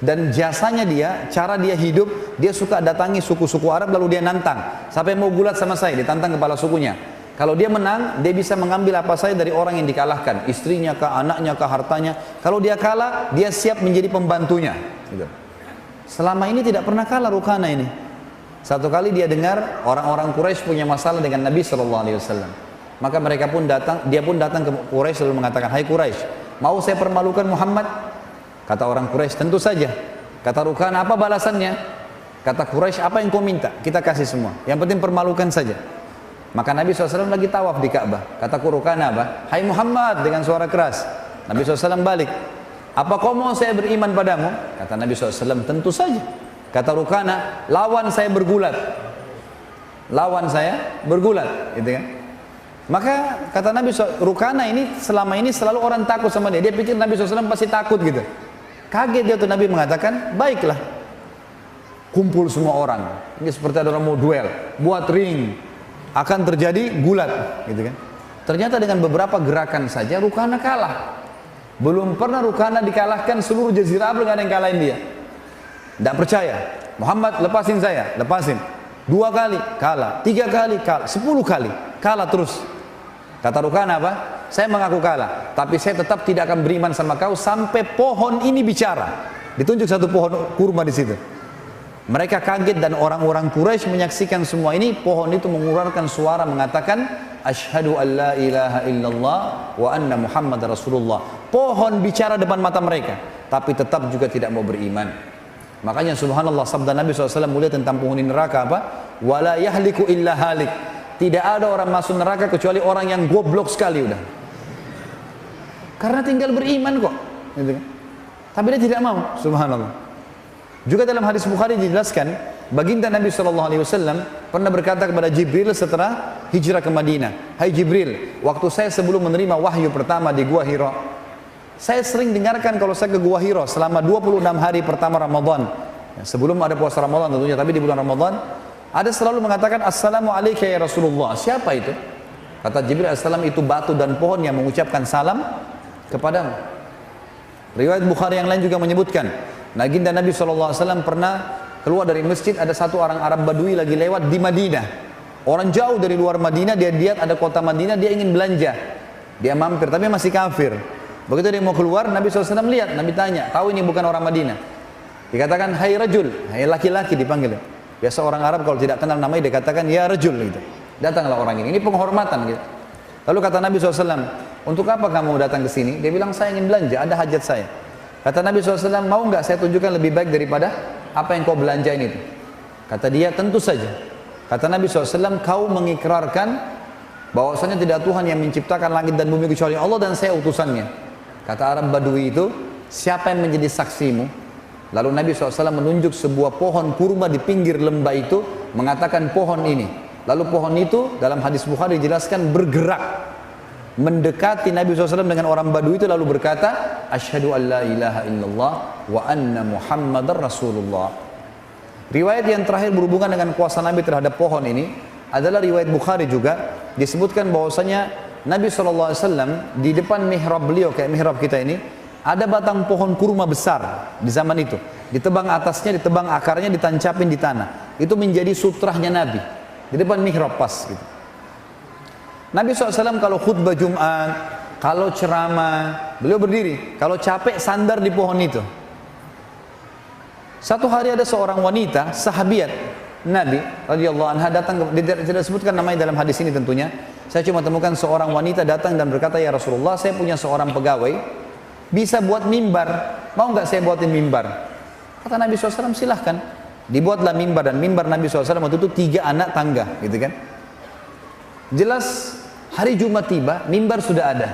Dan jasanya dia, cara dia hidup, dia suka datangi suku-suku Arab lalu dia nantang. Siapa yang mau gulat sama saya, ditantang kepala sukunya. Kalau dia menang, dia bisa mengambil apa saja dari orang yang dikalahkan, istrinya kah, anaknya kah, hartanya. Kalau dia kalah, dia siap menjadi pembantunya. Gitu. Selama ini tidak pernah kalah Ruqana ini. Satu kali dia dengar orang-orang Quraisy punya masalah dengan Nabi SAW. Maka mereka pun datang, dia pun datang ke Quraisy lalu mengatakan, hai Quraisy, mau saya permalukan Muhammad? Kata orang Quraisy, tentu saja. Kata Ruqana, apa balasannya? Kata Quraisy, apa yang kau minta? Kita kasih semua. Yang penting permalukan saja. Maka Nabi SAW lagi tawaf di Ka'bah. Kata Ruqana apa? Hai Muhammad, dengan suara keras. Nabi SAW balik. Apa kau mau saya beriman padamu? Kata Nabi SAW, tentu saja. Kata Ruqana, lawan saya bergulat. Lawan saya bergulat. Gitu kan? Maka kata Nabi SAW, Ruqana ini selama ini selalu orang takut sama dia. Dia pikir Nabi SAW pasti takut gitu. Kaget dia tuh, Nabi mengatakan, baiklah. Kumpul semua orang. Ini seperti ada orang mau duel. Buat ring. Akan terjadi gulat, gitu kan? Ternyata dengan beberapa gerakan saja Ruqana kalah. Belum pernah Ruqana dikalahkan seluruh Jazirah Arab, nggak ada yang kalahin dia. Tidak percaya. Muhammad, lepasin saya, lepasin. 2 kali kalah, 3 kali kalah, 10 kali kalah terus. Kata Ruqana apa? Saya mengaku kalah, tapi saya tetap tidak akan beriman sama kau sampai pohon ini bicara. Ditunjuk satu pohon kurma di situ. Mereka kaget dan orang-orang Quraisy menyaksikan semua ini. Pohon itu mengeluarkan suara mengatakan, Asyhadu an la ilaha illallah wa anna Muhammad Rasulullah. Pohon bicara depan mata mereka, tapi tetap juga tidak mau beriman. Makanya subhanallah sabda Nabi SAW mulia tentang penghuni neraka apa? Wala yahliku illa halik. Tidak ada orang masuk neraka kecuali orang yang goblok sekali udah. Karena tinggal beriman kok. Gitu kan? Tapi dia tidak mau, subhanallah. Juga dalam hadis Bukhari dijelaskan, baginda Nabi SAW pernah berkata kepada Jibril setelah hijrah ke Madinah, hai Jibril, waktu saya sebelum menerima wahyu pertama di Gua Hira, saya sering dengarkan kalau saya ke Gua Hira selama 26 hari pertama Ramadan, ya, sebelum ada puasa Ramadan tentunya, tapi di bulan Ramadan ada selalu mengatakan Assalamualaikum ya Rasulullah. Siapa itu? Kata Jibril Assalam, itu batu dan pohon yang mengucapkan salam kepadamu. Riwayat Bukhari yang lain juga menyebutkan baginda Nabi SAW pernah keluar dari masjid, ada satu orang Arab Badui lagi lewat di Madinah. Orang jauh dari luar Madinah, dia lihat ada kota Madinah, dia ingin belanja. Dia mampir, tapi masih kafir. Begitu dia mau keluar, Nabi SAW lihat, Nabi tanya, tahu ini bukan orang Madinah? Dikatakan, hai rajul, hai laki-laki dipanggil. Biasa orang Arab kalau tidak kenal namanya, dia katakan, ya rajul gitu. Datanglah orang ini penghormatan gitu. Lalu kata Nabi SAW, untuk apa kamu datang ke sini? Dia bilang, saya ingin belanja, ada hajat saya. Kata Nabi SAW, mau nggak saya tunjukkan lebih baik daripada apa yang kau belanjain itu? Kata dia, tentu saja. Kata Nabi SAW, kau mengikrarkan bahwasanya tidak Tuhan yang menciptakan langit dan bumi kecuali Allah dan saya utusannya. Kata Arab Badui itu, siapa yang menjadi saksimu? Lalu Nabi SAW menunjuk sebuah pohon kurma di pinggir lembah itu, mengatakan pohon ini. Lalu pohon itu dalam hadis Bukhari dijelaskan bergerak, mendekati Nabi SAW dengan orang Badui itu, lalu berkata, Asyhadu an la ilaha illallah wa anna Muhammadar Rasulullah. Riwayat yang terakhir berhubungan dengan kuasa Nabi terhadap pohon ini adalah riwayat Bukhari juga, disebutkan bahwasanya Nabi SAW di depan mihrab beliau, kayak mihrab kita ini, ada batang pohon kurma besar di zaman itu. Ditebang atasnya, ditebang akarnya, ditancapin di tanah. Itu menjadi sutrahnya Nabi. Di depan mihrab pas gitu. Nabi SAW kalau khutbah Jumat, kalau ceramah, beliau berdiri. Kalau capek, sandar di pohon itu. Satu hari ada seorang wanita, sahabiat Nabi radhiyallahu anha datang, tidak disebutkan namanya dalam hadis ini tentunya. Saya cuma temukan seorang wanita datang dan berkata, ya Rasulullah, saya punya seorang pegawai, bisa buat mimbar, mau nggak saya buatin mimbar? Kata Nabi SAW, silahkan. Dibuatlah mimbar, dan mimbar Nabi SAW waktu itu 3 anak tangga, gitu kan? Jelas hari Jumat tiba, mimbar sudah ada.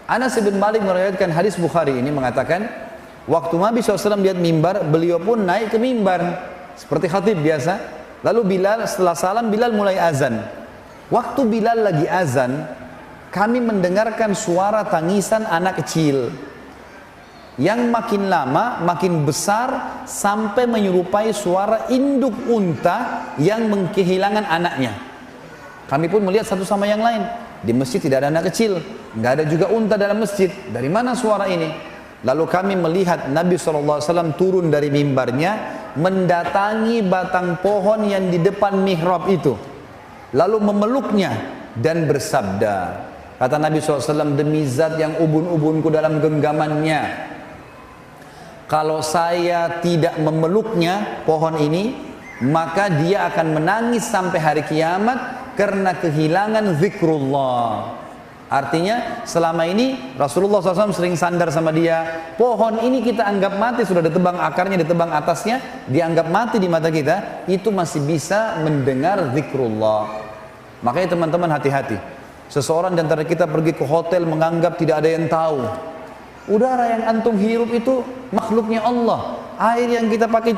Anas bin Malik meriwayatkan hadis Bukhari ini mengatakan, waktu Nabi SAW lihat mimbar, beliau pun naik ke mimbar seperti khatib biasa. Lalu Bilal, setelah salam, Bilal mulai azan. Waktu Bilal lagi azan, kami mendengarkan suara tangisan anak kecil yang makin lama makin besar sampai menyerupai suara induk unta yang kehilangan anaknya. Kami pun melihat satu sama yang lain. Di masjid tidak ada anak kecil, nggak ada juga unta dalam masjid. Dari mana suara ini? Lalu kami melihat Nabi SAW turun dari mimbarnya, mendatangi batang pohon yang di depan mihrab itu, lalu memeluknya dan bersabda, kata Nabi SAW, demi zat yang ubun-ubunku dalam genggamannya, kalau saya tidak memeluknya pohon ini, maka dia akan menangis sampai hari kiamat karena kehilangan zikrullah. Artinya selama ini Rasulullah SAW sering sandar sama dia. Pohon ini kita anggap mati, sudah ditebang akarnya, ditebang atasnya, dianggap mati di mata kita, itu masih bisa mendengar zikrullah. Makanya teman-teman hati-hati. Seseorang di antara kita pergi ke hotel menganggap tidak ada yang tahu. Udara yang antum hirup itu makhluknya Allah. Air yang kita pakai,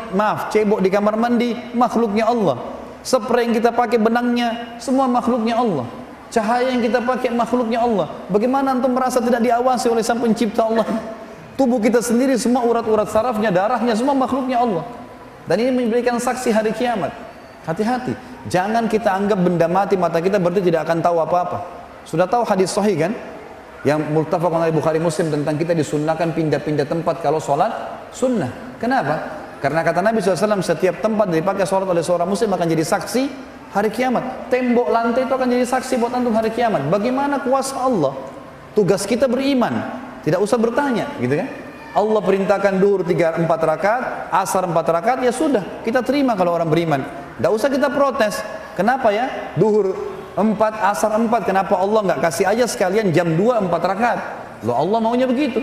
cebok di kamar mandi, makhluknya Allah. Spray yang kita pakai, benangnya, semua makhluknya Allah. Cahaya yang kita pakai, makhluknya Allah. Bagaimana antum merasa tidak diawasi oleh Sang Pencipta Allah? Tubuh kita sendiri, semua urat-urat sarafnya, darahnya, semua makhluknya Allah. Dan ini memberikan saksi hari kiamat. Hati-hati, jangan kita anggap benda mati mata kita berarti tidak akan tahu apa-apa. Sudah tahu hadis sahih kan? Yang muttafaqun alaih Bukhari Muslim tentang kita disunnahkan pindah-pindah tempat kalau sholat sunnah. Kenapa? Karena kata Nabi SAW, setiap tempat dipakai sholat oleh seorang muslim akan jadi saksi hari kiamat. Tembok lantai itu akan jadi saksi buat antum hari kiamat. Bagaimana kuasa Allah? Tugas kita beriman, tidak usah bertanya, gitu kan? Allah perintahkan duhur 3-4 rakaat, asar 4 rakaat, ya sudah, kita terima kalau orang beriman. Tidak usah kita protes. Kenapa ya? Duhur 4, asar 4, kenapa Allah nggak kasih aja sekalian jam 2 4 rakaat? Loh, Allah maunya begitu.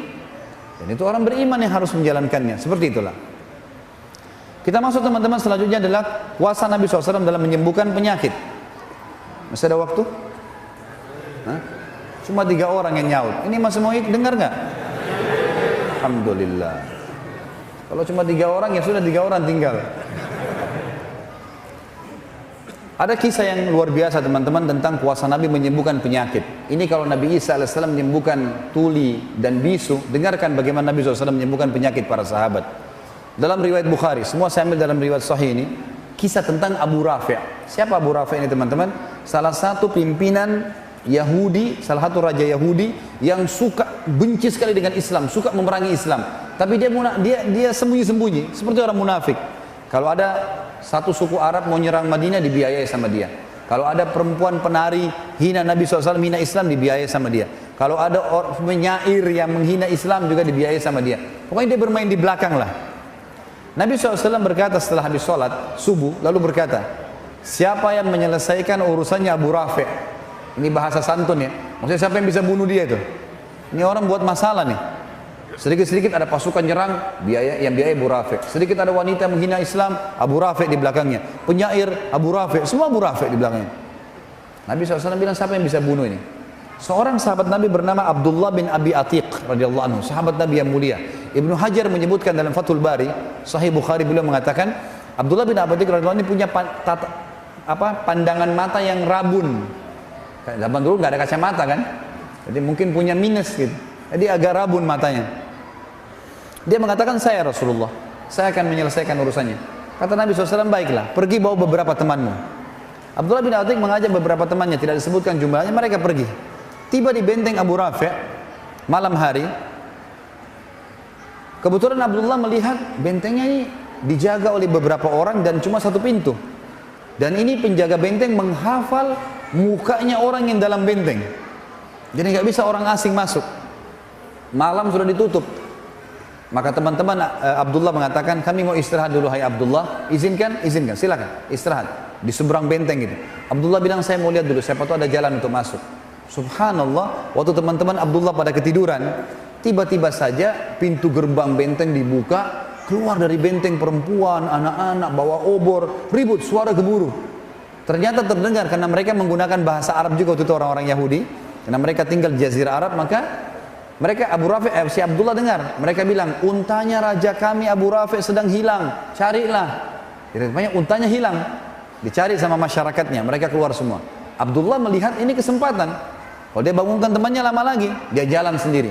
Dan itu orang beriman yang harus menjalankannya. Seperti itulah. Kita masuk teman-teman, selanjutnya adalah kuasa Nabi SAW dalam menyembuhkan penyakit. Masih ada waktu? Hah? Cuma 3 orang yang nyaut. Ini masih mau dengar nggak? Alhamdulillah. Kalau cuma 3 orang ya sudah, 3 orang tinggal. Ada kisah yang luar biasa teman-teman tentang kuasa Nabi menyembuhkan penyakit. Ini kalau Nabi Isa AS menyembuhkan tuli dan bisu, dengarkan bagaimana Nabi SAW menyembuhkan penyakit para sahabat. Dalam riwayat Bukhari, semua saya ambil dalam riwayat Sahih ini, kisah tentang Abu Rafi'. Siapa Abu Rafi' ini teman-teman? Salah satu pimpinan Yahudi, salah satu raja Yahudi yang suka benci sekali dengan Islam, suka memerangi Islam. Tapi dia sembunyi-sembunyi, seperti orang munafik. Kalau ada satu suku Arab mau nyerang Madinah, dibiayai sama dia. Kalau ada perempuan penari hina Nabi SAW, hina Islam, dibiayai sama dia. Kalau ada penyair yang menghina Islam juga dibiayai sama dia. Pokoknya dia bermain di belakang lah. Nabi SAW berkata setelah habis sholat subuh, lalu berkata, siapa yang menyelesaikan urusannya Abu Rafi'? Ini bahasa santun ya. Maksudnya siapa yang bisa bunuh dia itu? Ini orang buat masalah nih. Sedikit-sedikit ada pasukan nyerang, yang biaya Abu Rafi'. Sedikit ada wanita menghina Islam, Abu Rafi' di belakangnya. Penyair, Abu Rafi', semua Abu Rafi' di belakangnya. Nabi SAW bilang, siapa yang bisa bunuh ini? Seorang sahabat Nabi bernama Abdullah bin Abi Atiq radhiyallahu anhu, sahabat Nabi yang mulia. Ibnu Hajar menyebutkan dalam Fathul Bari, Sahih Bukhari, beliau mengatakan, Abdullah bin Abi Atiq radhiyallahu anhu ini punya pandangan mata yang rabun. Zaman dulu nggak ada kacamata kan? Jadi mungkin punya minus gitu. Jadi agak rabun matanya. Dia mengatakan, saya Rasulullah, saya akan menyelesaikan urusannya. Kata Nabi SAW, baiklah, pergi bawa beberapa temanmu. Abdullah bin Atiq mengajak beberapa temannya, tidak disebutkan jumlahnya, mereka pergi. Tiba di benteng Abu Rafi' malam hari. Kebetulan Abdullah melihat bentengnya ini dijaga oleh beberapa orang dan cuma satu pintu. Dan ini penjaga benteng menghafal mukanya orang yang dalam benteng. Jadi nggak bisa orang asing masuk. Malam sudah ditutup. Maka teman-teman Abdullah mengatakan, kami mau istirahat dulu, hai Abdullah. Izinkan, silakan istirahat di seberang benteng gitu. Abdullah bilang, saya mau lihat dulu, siapa tahu ada jalan untuk masuk. Subhanallah, waktu teman-teman Abdullah pada ketiduran, tiba-tiba saja pintu gerbang benteng dibuka, keluar dari benteng perempuan, anak-anak bawa obor, ribut, suara gemuruh. Ternyata terdengar karena mereka menggunakan bahasa Arab juga waktu itu, orang-orang Yahudi, karena mereka tinggal di Jazirah Arab. Maka mereka Abu Rafi', si Abdullah dengar, mereka bilang, untanya raja kami Abu Rafi' sedang hilang, carilah. Jadi untanya hilang, dicari sama masyarakatnya, mereka keluar semua. Abdullah melihat ini kesempatan. Kalau dia bangunkan temannya lama lagi, dia jalan sendiri.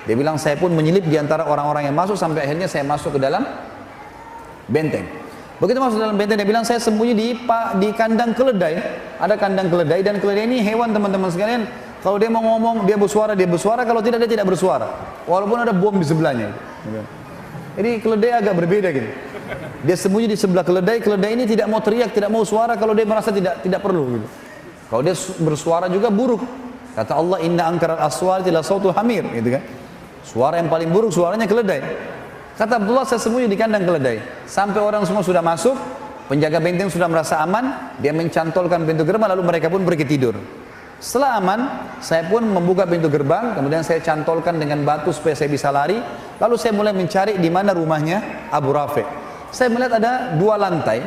Dia bilang, saya pun menyelip di antara orang-orang yang masuk, sampai akhirnya saya masuk ke dalam benteng. Begitu masuk dalam benteng, dia bilang, saya sembunyi di kandang keledai. Ada kandang keledai, dan keledai ini hewan teman-teman sekalian. Kalau dia mau ngomong, dia bersuara, kalau tidak, dia tidak bersuara. Walaupun ada bom di sebelahnya. Jadi keledai agak berbeda gitu. Dia sembunyi di sebelah keledai ini tidak mau teriak, tidak mau suara kalau dia merasa tidak perlu gitu. Kalau dia bersuara juga buruk. Kata Allah, inna angkaral aswati la sautul hamir, gitu kan. Suara yang paling buruk suaranya keledai. Kata Abdullah, saya sembunyi di kandang keledai. Sampai orang semua sudah masuk, penjaga benteng sudah merasa aman, dia mencantolkan pintu gerbang, lalu mereka pun pergi tidur. Setelah aman, saya pun membuka pintu gerbang, kemudian saya cantolkan dengan batu supaya saya bisa lari. Lalu saya mulai mencari di mana rumahnya Abu Rafi'. Saya melihat ada 2 lantai,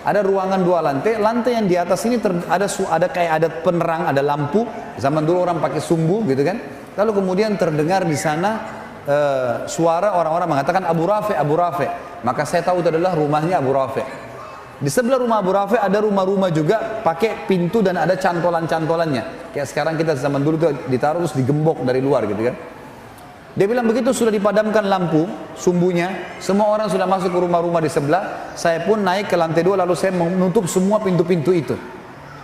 ada ruangan 2 lantai. Lantai yang di atas ini ada kayak ada penerang, ada lampu. Zaman dulu orang pakai sumbu gitu kan. Lalu kemudian terdengar di sana suara orang-orang mengatakan Abu Rafi', Abu Rafi'. Maka saya tahu itu adalah rumahnya Abu Rafi'. Di sebelah rumah Abu Rafi' ada rumah-rumah juga pakai pintu dan ada cantolan-cantolannya. Kayak sekarang kita zaman dulu tuh ditaruh terus digembok dari luar gitu kan. Dia bilang begitu sudah dipadamkan lampu sumbunya, semua orang sudah masuk ke rumah-rumah di sebelah. Saya pun naik ke lantai 2 lalu saya menutup semua pintu-pintu itu.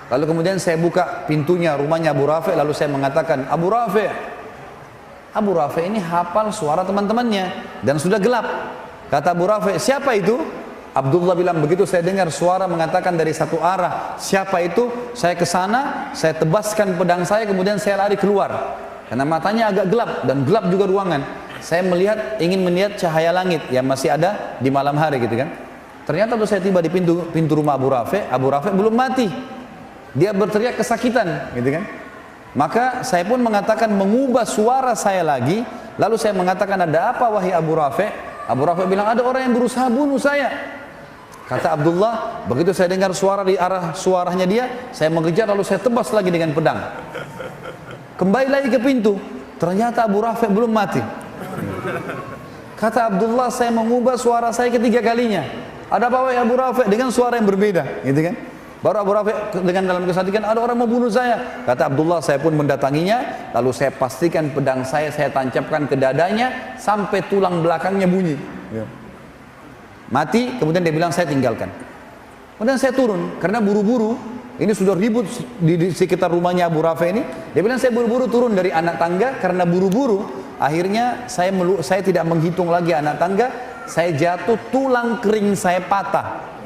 Lalu kemudian saya buka pintunya rumahnya Abu Rafi', lalu saya mengatakan, Abu Rafi'. Abu Rafi' ini hafal suara teman-temannya dan sudah gelap. Kata Abu Rafi', siapa itu? Abdullah bilang, begitu saya dengar suara mengatakan dari satu arah, siapa itu? Saya ke sana, saya tebaskan pedang saya, kemudian saya lari keluar. Karena matanya agak gelap dan gelap juga ruangan. Saya ingin melihat cahaya langit yang masih ada di malam hari gitu kan. Ternyata waktu saya tiba di pintu rumah Abu Rafi' belum mati. Dia berteriak kesakitan gitu kan. Maka saya pun mengatakan, mengubah suara saya lagi, lalu saya mengatakan, ada apa wahai Abu Rafi'? Abu Rafi' bilang, ada orang yang berusaha bunuh saya. Kata Abdullah, begitu saya dengar suara di arah suaranya dia, saya mengejar lalu saya tebas lagi dengan pedang. Kembali lagi ke pintu, ternyata Abu Rafi belum mati. Kata Abdullah, saya mengubah suara saya ketiga kalinya. Ada apa wahai Abu Rafi dengan suara yang berbeda, gitu kan? Baru Abu Rafi dengan dalam kesadikan, ada orang mau bunuh saya. Kata Abdullah, saya pun mendatanginya, lalu saya pastikan pedang saya tancapkan ke dadanya sampai tulang belakangnya bunyi. Mati, kemudian dia bilang saya tinggalkan. Kemudian saya turun, karena buru-buru, ini sudah ribut di sekitar rumahnya Abu Rafi ini. Dia bilang saya buru-buru turun dari anak tangga, karena buru-buru, akhirnya saya tidak menghitung lagi anak tangga, saya jatuh, tulang kering saya patah.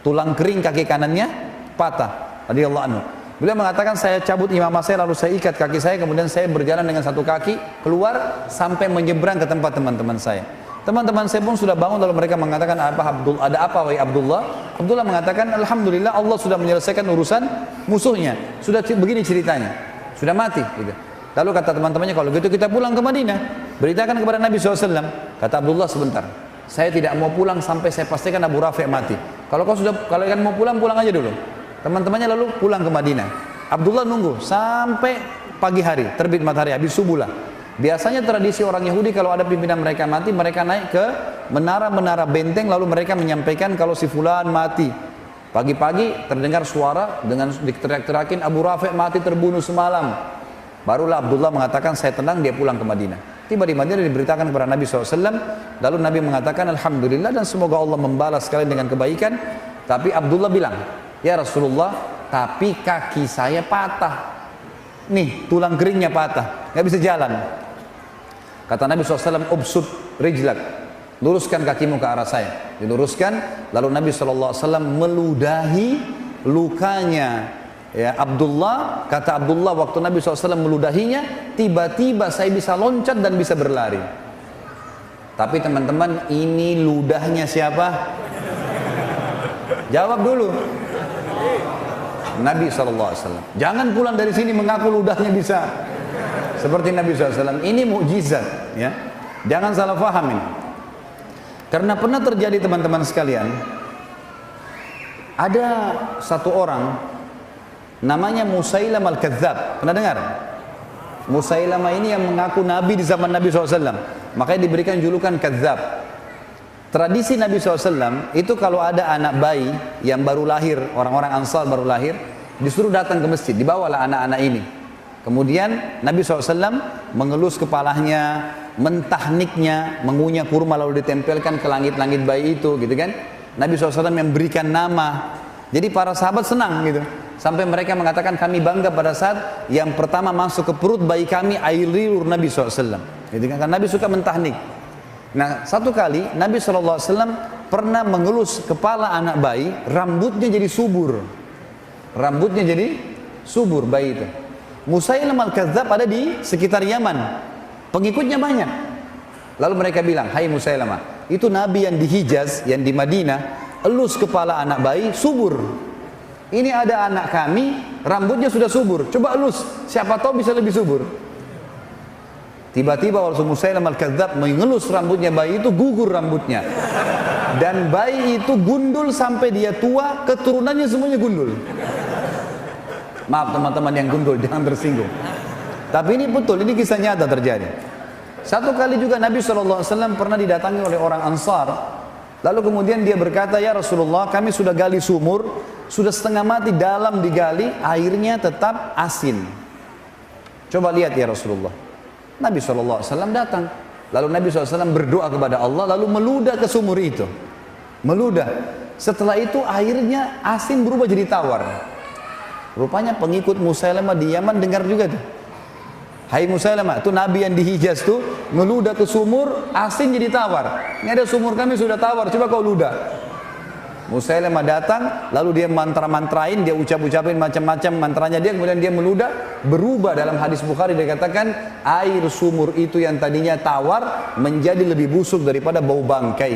Tulang kering kaki kanannya patah. Radhiyallahu anhu. Beliau mengatakan saya cabut imamah saya, lalu saya ikat kaki saya, kemudian saya berjalan dengan satu kaki keluar sampai menyeberang ke tempat teman-teman saya. Teman-teman saya pun sudah bangun, lalu mereka mengatakan, ada apa wahai Abdullah? Abdullah mengatakan, alhamdulillah Allah sudah menyelesaikan urusan musuhnya. Sudah begini ceritanya, sudah mati. Gitu. Lalu kata teman-temannya, kalau gitu kita pulang ke Madinah, beritakan kepada Nabi SAW. Kata Abdullah, sebentar, saya tidak mau pulang sampai saya pastikan Abu Rafi mati. Kalau kalian mau pulang, pulang aja dulu. Teman-temannya lalu pulang ke Madinah. Abdullah nunggu sampai pagi hari, terbit matahari, habis subuh lah. Biasanya tradisi orang Yahudi kalau ada pimpinan mereka mati, mereka naik ke menara-menara benteng, lalu mereka menyampaikan kalau si fulan mati. Pagi-pagi terdengar suara dengan diteriak-teriakin, Abu Rafi mati terbunuh semalam. Barulah Abdullah mengatakan saya tenang, dia pulang ke Madinah. Tiba di Madinah diberitakan kepada Nabi SAW, lalu Nabi mengatakan alhamdulillah dan semoga Allah membalas kalian dengan kebaikan. Tapi Abdullah bilang, ya Rasulullah, tapi kaki saya patah. Nih tulang keringnya patah, nggak bisa jalan. Kata Nabi SAW, ubsud rijlak, luruskan kakimu ke arah saya. Diluruskan, lalu Nabi SAW meludahi lukanya ya Abdullah. Kata Abdullah, waktu Nabi SAW meludahinya, tiba-tiba saya bisa loncat dan bisa berlari. Tapi teman-teman, ini ludahnya siapa? Jawab dulu. Nabi SAW. Jangan pulang dari sini mengaku ludahnya bisa seperti Nabi SAW. Ini mukjizat, ya. Jangan salah faham ini. Karena pernah terjadi teman-teman sekalian, ada satu orang namanya Musailamah al-Kadzdzab. Pernah dengar? Musailamah ini yang mengaku Nabi di zaman Nabi SAW. Makanya diberikan julukan Kadzdzab. Tradisi Nabi SAW itu kalau ada anak bayi yang baru lahir, orang-orang Ansar baru lahir, disuruh datang ke masjid, dibawalah anak-anak ini. Kemudian Nabi SAW mengelus kepalanya, mentahniknya, mengunyah kurma lalu ditempelkan ke langit-langit bayi itu, gitu kan? Nabi SAW yang berikan nama. Jadi para sahabat senang gitu. Sampai mereka mengatakan kami bangga pada saat yang pertama masuk ke perut bayi kami air liur Nabi SAW. Gitu kan? Karena Nabi suka mentahnik. Nah, satu kali Nabi SAW pernah mengelus kepala anak bayi, rambutnya jadi subur. Rambutnya jadi subur bayi itu. Musailamah al-Kadzdzab ada di sekitar Yaman. Pengikutnya banyak. Lalu mereka bilang, hai Musailamah, itu Nabi yang di Hijaz, yang di Madinah, elus kepala anak bayi, subur. Ini ada anak kami, rambutnya sudah subur. Coba elus, siapa tahu bisa lebih subur. Tiba-tiba waktu Musailamah al-Kadzdzab mengelus rambutnya bayi itu, gugur rambutnya. Dan bayi itu gundul sampai dia tua, keturunannya semuanya gundul. Maaf teman-teman yang gundul, jangan tersinggung. Tapi ini betul, ini kisah nyata terjadi. Satu kali juga Nabi SAW pernah didatangi oleh orang Ansar. Lalu kemudian dia berkata, ya Rasulullah, kami sudah gali sumur, sudah setengah mati dalam digali, airnya tetap asin. Coba lihat ya Rasulullah. Nabi SAW datang. Lalu Nabi SAW berdoa kepada Allah, lalu meludah ke sumur itu. Meludah. Setelah itu airnya asin berubah jadi tawar. Rupanya pengikut Musailamah di Yaman dengar juga tuh. Hai Musailamah, itu Nabi yang di Hijaz tuh ngeludah ke sumur, asin jadi tawar. Ini ada sumur kami sudah tawar, coba kau ludah. Musailamah datang, lalu dia mantra-mantrain, dia ucap-ucapin macam-macam mantranya dia, kemudian dia meludah, berubah. Dalam hadis Bukhari dikatakan air sumur itu yang tadinya tawar menjadi lebih busuk daripada bau bangkai.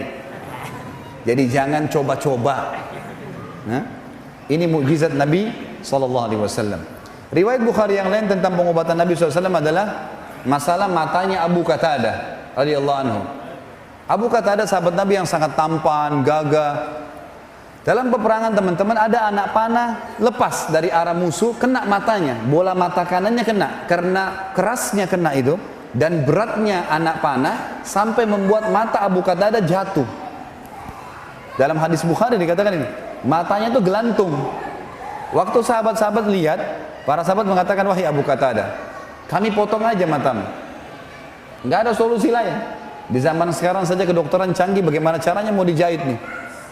Jadi jangan coba-coba. Nah, ini mukjizat Nabi SAW. Riwayat Bukhari yang lain tentang pengobatan Nabi SAW adalah masalah matanya Abu Qatadah radhiyallahu anhu. Abu Qatadah sahabat Nabi yang sangat tampan, gagah. Dalam peperangan teman-teman ada anak panah lepas dari arah musuh, kena matanya, bola mata kanannya kena, karena kerasnya kena itu dan beratnya anak panah sampai membuat mata Abu Qatadah jatuh. Dalam hadis Bukhari dikatakan ini, matanya itu gelantung. Waktu sahabat-sahabat lihat, para sahabat mengatakan, wahai Abu Qatadah, kami potong aja matamu. Nggak ada solusi lain. Di zaman sekarang saja kedokteran canggih, bagaimana caranya mau dijahit nih?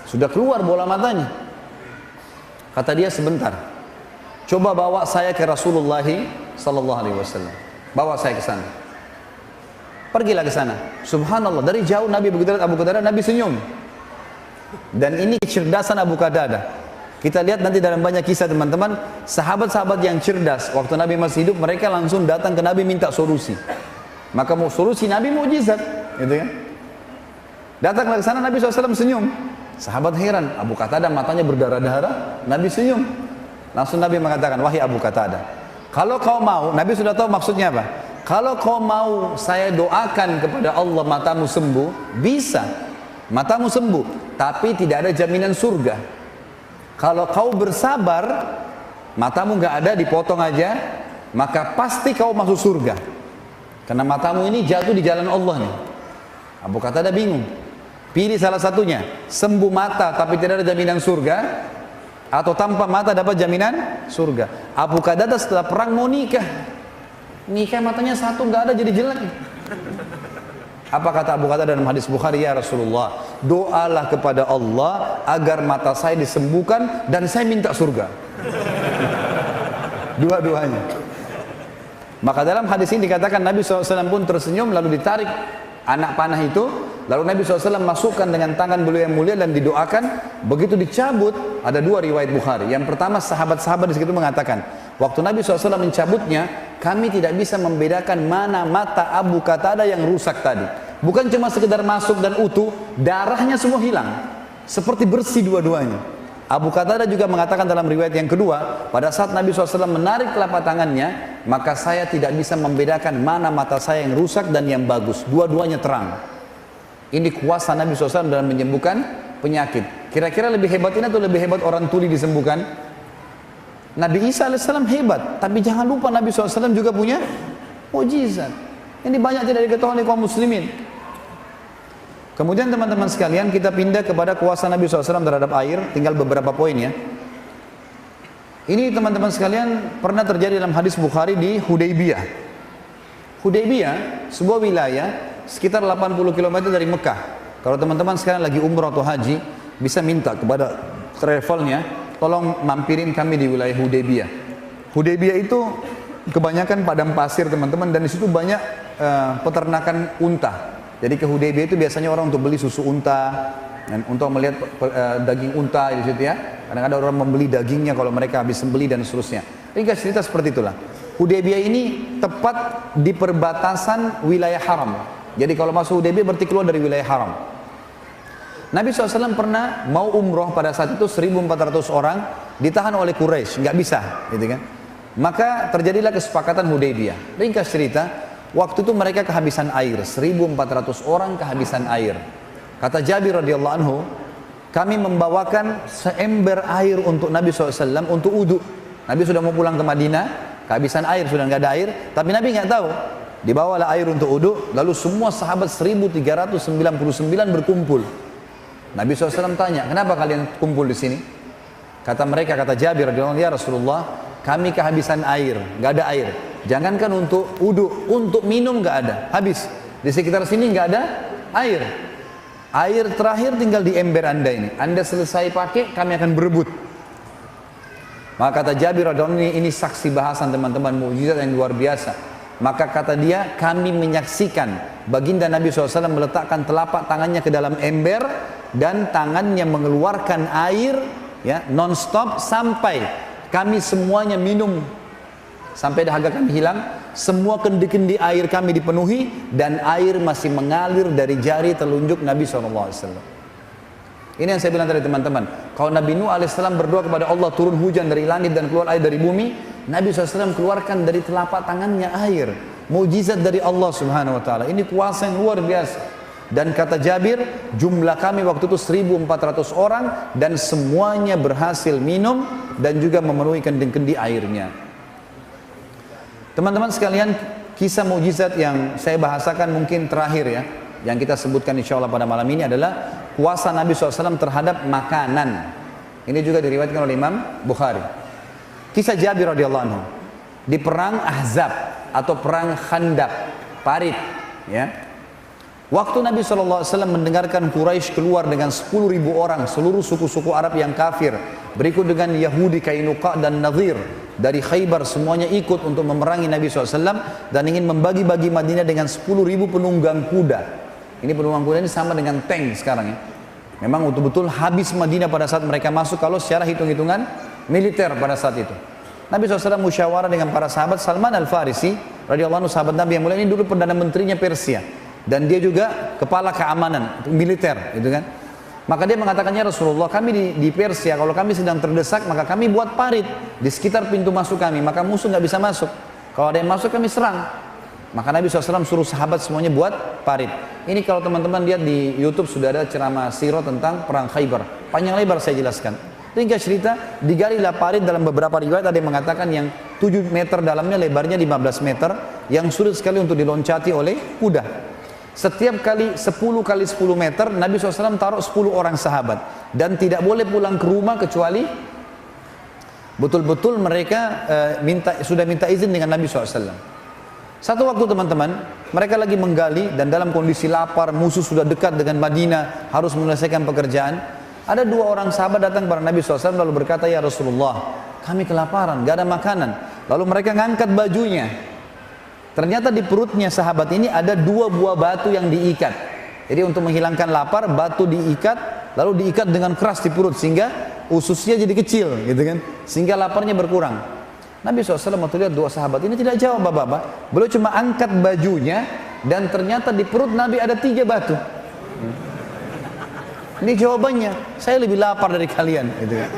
Sudah keluar bola matanya. Kata dia, sebentar, coba bawa saya ke Rasulullah sallallahu alaihi wasallam. Bawa saya ke sana. Pergilah ke sana. Subhanallah, dari jauh Nabi begitu lihat Abu Qatadah, Nabi senyum. Dan ini kecerdasan Abu Qatadah. Kita lihat nanti dalam banyak kisah teman-teman, sahabat-sahabat yang cerdas waktu Nabi masih hidup, mereka langsung datang ke Nabi minta solusi. Maka mau solusi Nabi mukjizat, gitu kan? Datanglah ke sana, Nabi SAW senyum. Sahabat heran, Abu Qatadah matanya berdarah-darah, Nabi senyum. Langsung Nabi mengatakan, wahai Abu Qatadah, kalau kau mau, Nabi sudah tahu maksudnya apa. Kalau kau mau saya doakan kepada Allah matamu sembuh, bisa, matamu sembuh, tapi tidak ada jaminan surga. Kalau kau bersabar, matamu nggak ada, dipotong aja, maka pasti kau masuk surga. Karena matamu ini jatuh di jalan Allah nih. Abu Qatadah bingung. Pilih salah satunya, sembuh mata tapi tidak ada jaminan surga, atau tanpa mata dapat jaminan surga. Abu Qatadah setelah perang mau nikah, matanya satu nggak ada, jadi jelek. Apa kata Abu Qatadah dalam hadis Bukhari? Ya Rasulullah, doalah kepada Allah agar mata saya disembuhkan dan saya minta surga. Dua-duanya. Maka dalam hadis ini dikatakan Nabi SAW pun tersenyum, lalu ditarik anak panah itu, lalu Nabi SAW masukkan dengan tangan beliau yang mulia dan didoakan. Begitu dicabut, ada dua riwayat Bukhari. Yang pertama, sahabat-sahabat di situ mengatakan, waktu Nabi SAW mencabutnya, kami tidak bisa membedakan mana mata Abu Qatadah yang rusak tadi. Bukan cuma sekedar masuk dan utuh, darahnya semua hilang, seperti bersih dua-duanya. Abu Qatadah juga mengatakan dalam riwayat yang kedua, pada saat Nabi SAW menarik telapak tangannya, maka saya tidak bisa membedakan mana mata saya yang rusak dan yang bagus. Dua-duanya terang. Ini kuasa Nabi SAW dalam menyembuhkan penyakit. Kira-kira lebih hebat ini atau lebih hebat orang tuli disembuhkan? Nabi Isa AS hebat, tapi jangan lupa Nabi SAW juga punya mukjizat. Ini banyak tidak diketahui oleh kaum muslimin. Kemudian teman-teman sekalian, kita pindah kepada kuasa Nabi SAW terhadap air. Tinggal beberapa poin ya. Ini teman-teman sekalian pernah terjadi dalam hadis Bukhari di Hudaybiyah. Hudaybiyah sebuah wilayah sekitar 80 km dari Mekah. Kalau teman-teman sekarang lagi umrah atau haji, bisa minta kepada travelnya, tolong mampirin kami di wilayah Hudaybiyah. Hudaybiyah itu kebanyakan padang pasir teman-teman, dan di situ banyak peternakan unta. Jadi ke Hudaybiyah itu biasanya orang untuk beli susu unta, dan untuk melihat daging unta di situ ya. Kadang-kadang orang membeli dagingnya kalau mereka habis sembelih dan seterusnya. Ringkas cerita seperti itulah. Hudaybiyah ini tepat di perbatasan wilayah haram. Jadi kalau masuk Hudaybiyah berarti keluar dari wilayah haram. Nabi SAW pernah mau umroh pada saat itu 1.400 orang ditahan oleh Quraisy, nggak bisa, gitu kan? Maka terjadilah kesepakatan Hudaybiyah. Ringkas cerita, waktu itu mereka kehabisan air, 1.400 orang kehabisan air. Kata Jabir radhiyallahu anhu, kami membawakan seember air untuk Nabi SAW untuk wudu. Nabi sudah mau pulang ke Madinah, kehabisan air, sudah nggak ada air, tapi Nabi nggak tahu. Dibawalah air untuk wudu, lalu semua sahabat 1.399 berkumpul. Nabi SAW tanya, kenapa kalian kumpul di sini? Kata mereka, kata Jabir radhiyallahu anhu, ya Rasulullah, kami kehabisan air, nggak ada air. Jangankan untuk wudu, untuk minum nggak ada, habis. Di sekitar sini nggak ada air. Air terakhir tinggal di ember anda ini. Anda selesai pakai, kami akan berebut. Maka kata Jabir radhiyallahu anhu, ini saksi bahasan teman-teman, mukjizat yang luar biasa. Maka kata dia, kami menyaksikan baginda Nabi SAW meletakkan telapak tangannya ke dalam ember dan tangannya mengeluarkan air ya non-stop sampai kami semuanya minum, sampai dahaga kami hilang, semua kendi-kendi air kami dipenuhi dan air masih mengalir dari jari telunjuk Nabi SAW. Ini yang saya bilang tadi teman-teman, kalau Nabi Nuh AS berdoa kepada Allah turun hujan dari langit dan keluar air dari bumi, Nabi SAW keluarkan dari telapak tangannya air, mukjizat dari Allah Subhanahu Wa Taala. Ini kuasa yang luar biasa. Dan kata Jabir, jumlah kami waktu itu 1.400 orang dan semuanya berhasil minum dan juga memenuhi kendi-kendi airnya. Teman-teman sekalian, kisah mukjizat yang saya bahasakan mungkin terakhir ya, yang kita sebutkan insya Allah pada malam ini adalah kuasa Nabi SAW terhadap makanan. Ini juga diriwayatkan oleh Imam Bukhari. Kisah Jabir radhiyallahu anhu di perang Ahzab atau perang Khandaq, Parit, ya. Waktu Nabi SAW mendengarkan Quraisy keluar dengan 10.000 orang, seluruh suku-suku Arab yang kafir, berikut dengan Yahudi, Kainuqa dan Nadhir dari Khaybar, semuanya ikut untuk memerangi Nabi SAW dan ingin membagi-bagi Madinah dengan 10.000 penunggang kuda. Ini penunggang kuda ini sama dengan tank sekarang ya. Memang betul-betul habis Madinah pada saat mereka masuk kalau secara hitung-hitungan militer pada saat itu. Nabi SAW musyawarah dengan para sahabat. Salman Al-Farisi radhiyallahu anhu, sahabat Nabi yang mulia ini dulu perdana menterinya Persia. Dan dia juga kepala keamanan militer, gitu kan? Maka dia mengatakannya, Rasulullah, kami di Persia, kalau kami sedang terdesak, maka kami buat parit di sekitar pintu masuk kami, maka musuh nggak bisa masuk. Kalau ada yang masuk, kami serang. Maka Nabi SAW suruh sahabat semuanya buat parit. Ini kalau teman-teman lihat di YouTube sudah ada ceramah sirah tentang perang Khaybar. Panjang lebar saya jelaskan. Ringkas cerita, digalilah parit dalam beberapa riwayat ada yang mengatakan yang 7 meter dalamnya, lebarnya 15 meter, yang sulit sekali untuk diloncati oleh kuda. Setiap kali 10 kali 10 meter Nabi SAW taruh 10 orang sahabat dan tidak boleh pulang ke rumah kecuali betul-betul mereka sudah minta izin dengan Nabi SAW. Satu waktu teman-teman mereka lagi menggali dan dalam kondisi lapar, musuh sudah dekat dengan Madinah, harus menyelesaikan pekerjaan. Ada 2 orang sahabat datang kepada Nabi SAW lalu berkata, ya Rasulullah, kami kelaparan, gak ada makanan. Lalu mereka ngangkat bajunya. Ternyata di perutnya sahabat ini ada 2 buah batu yang diikat. Jadi untuk menghilangkan lapar, batu diikat, lalu diikat dengan keras di perut sehingga ususnya jadi kecil, gitu kan? Sehingga laparnya berkurang. Nabi SAW waktu lihat 2 sahabat ini tidak jawab bapak-bapak, beliau cuma angkat bajunya dan ternyata di perut Nabi ada 3 batu. Ini jawabannya, saya lebih lapar dari kalian, gitu kan?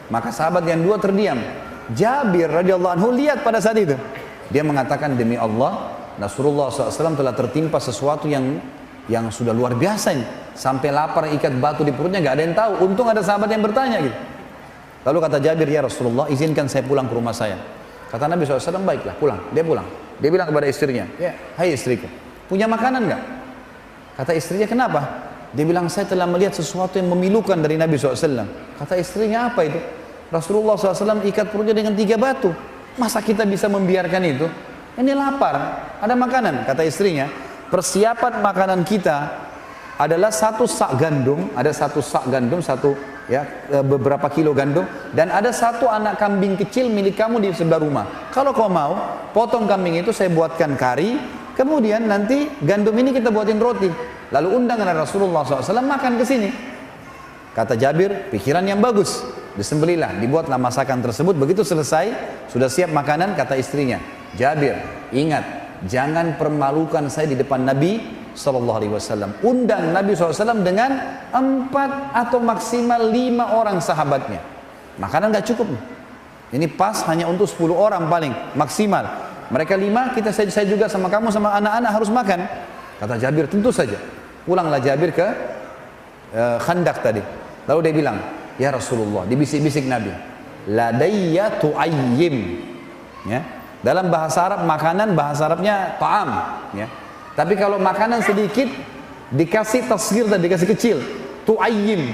Maka sahabat yang 2 terdiam. Jabir radhiyallahu anhu lihat pada saat itu. Dia mengatakan, demi Allah, Rasulullah SAW telah tertimpa sesuatu yang sudah luar biasa ini. Sampai lapar ikat batu di perutnya, gak ada yang tahu. Untung ada sahabat yang bertanya gitu. Lalu kata Jabir, ya Rasulullah, izinkan saya pulang ke rumah saya. Kata Nabi SAW, baiklah pulang. Dia pulang. Dia bilang kepada istrinya, ya, hai istriku, punya makanan gak? Kata istrinya, kenapa? Dia bilang, saya telah melihat sesuatu yang memilukan dari Nabi SAW. Kata istrinya, apa itu? Rasulullah SAW ikat perutnya dengan 3 batu. Masa kita bisa membiarkan itu? Ini lapar, ada makanan. Kata istrinya, persiapan makanan kita adalah 1 sak gandum, ada 1 sak gandum, beberapa kilo gandum, dan ada 1 anak kambing kecil milik kamu di sebelah rumah. Kalau kau mau, potong kambing itu saya buatkan kari, kemudian nanti gandum ini kita buatin roti. Lalu undang Rasulullah SAW makan ke sini. Kata Jabir, pikiran yang bagus. Disembelilah, dibuatlah masakan tersebut. Begitu selesai, sudah siap makanan, kata istrinya, Jabir, ingat, jangan permalukan saya di depan Nabi SAW. Undang Nabi SAW dengan 4 atau maksimal 5 orang sahabatnya. Makanan gak cukup. Ini pas hanya untuk 10 orang paling maksimal. Mereka 5, saya juga sama kamu sama anak-anak harus makan. Kata Jabir, tentu saja. Pulanglah Jabir ke Khandaq tadi. Lalu dia bilang, ya Rasulullah, dibisik-bisik Nabi, ladayya tu'ayyim, ya. Dalam bahasa Arab makanan, bahasa Arabnya ta'am, ya. Tapi kalau makanan sedikit dikasih tasghir dan dikasih kecil, tu'ayyim,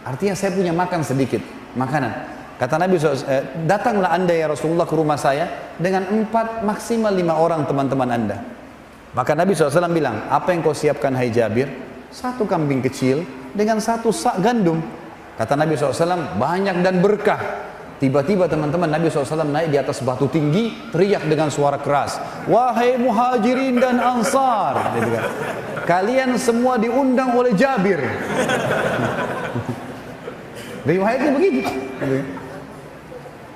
artinya saya punya makan sedikit makanan. Kata Nabi SAW, datanglah anda ya Rasulullah ke rumah saya dengan 4 maksimal 5 orang teman-teman anda. Maka Nabi SAW bilang, apa yang kau siapkan hai Jabir? 1 kambing kecil dengan 1 sak gandum. Kata Nabi SAW, banyak dan berkah. Tiba-tiba teman-teman, Nabi SAW naik di atas batu tinggi, teriak dengan suara keras, wahai muhajirin dan ansar, gitu kan, kalian semua diundang oleh Jabir. Riwayatnya begitu.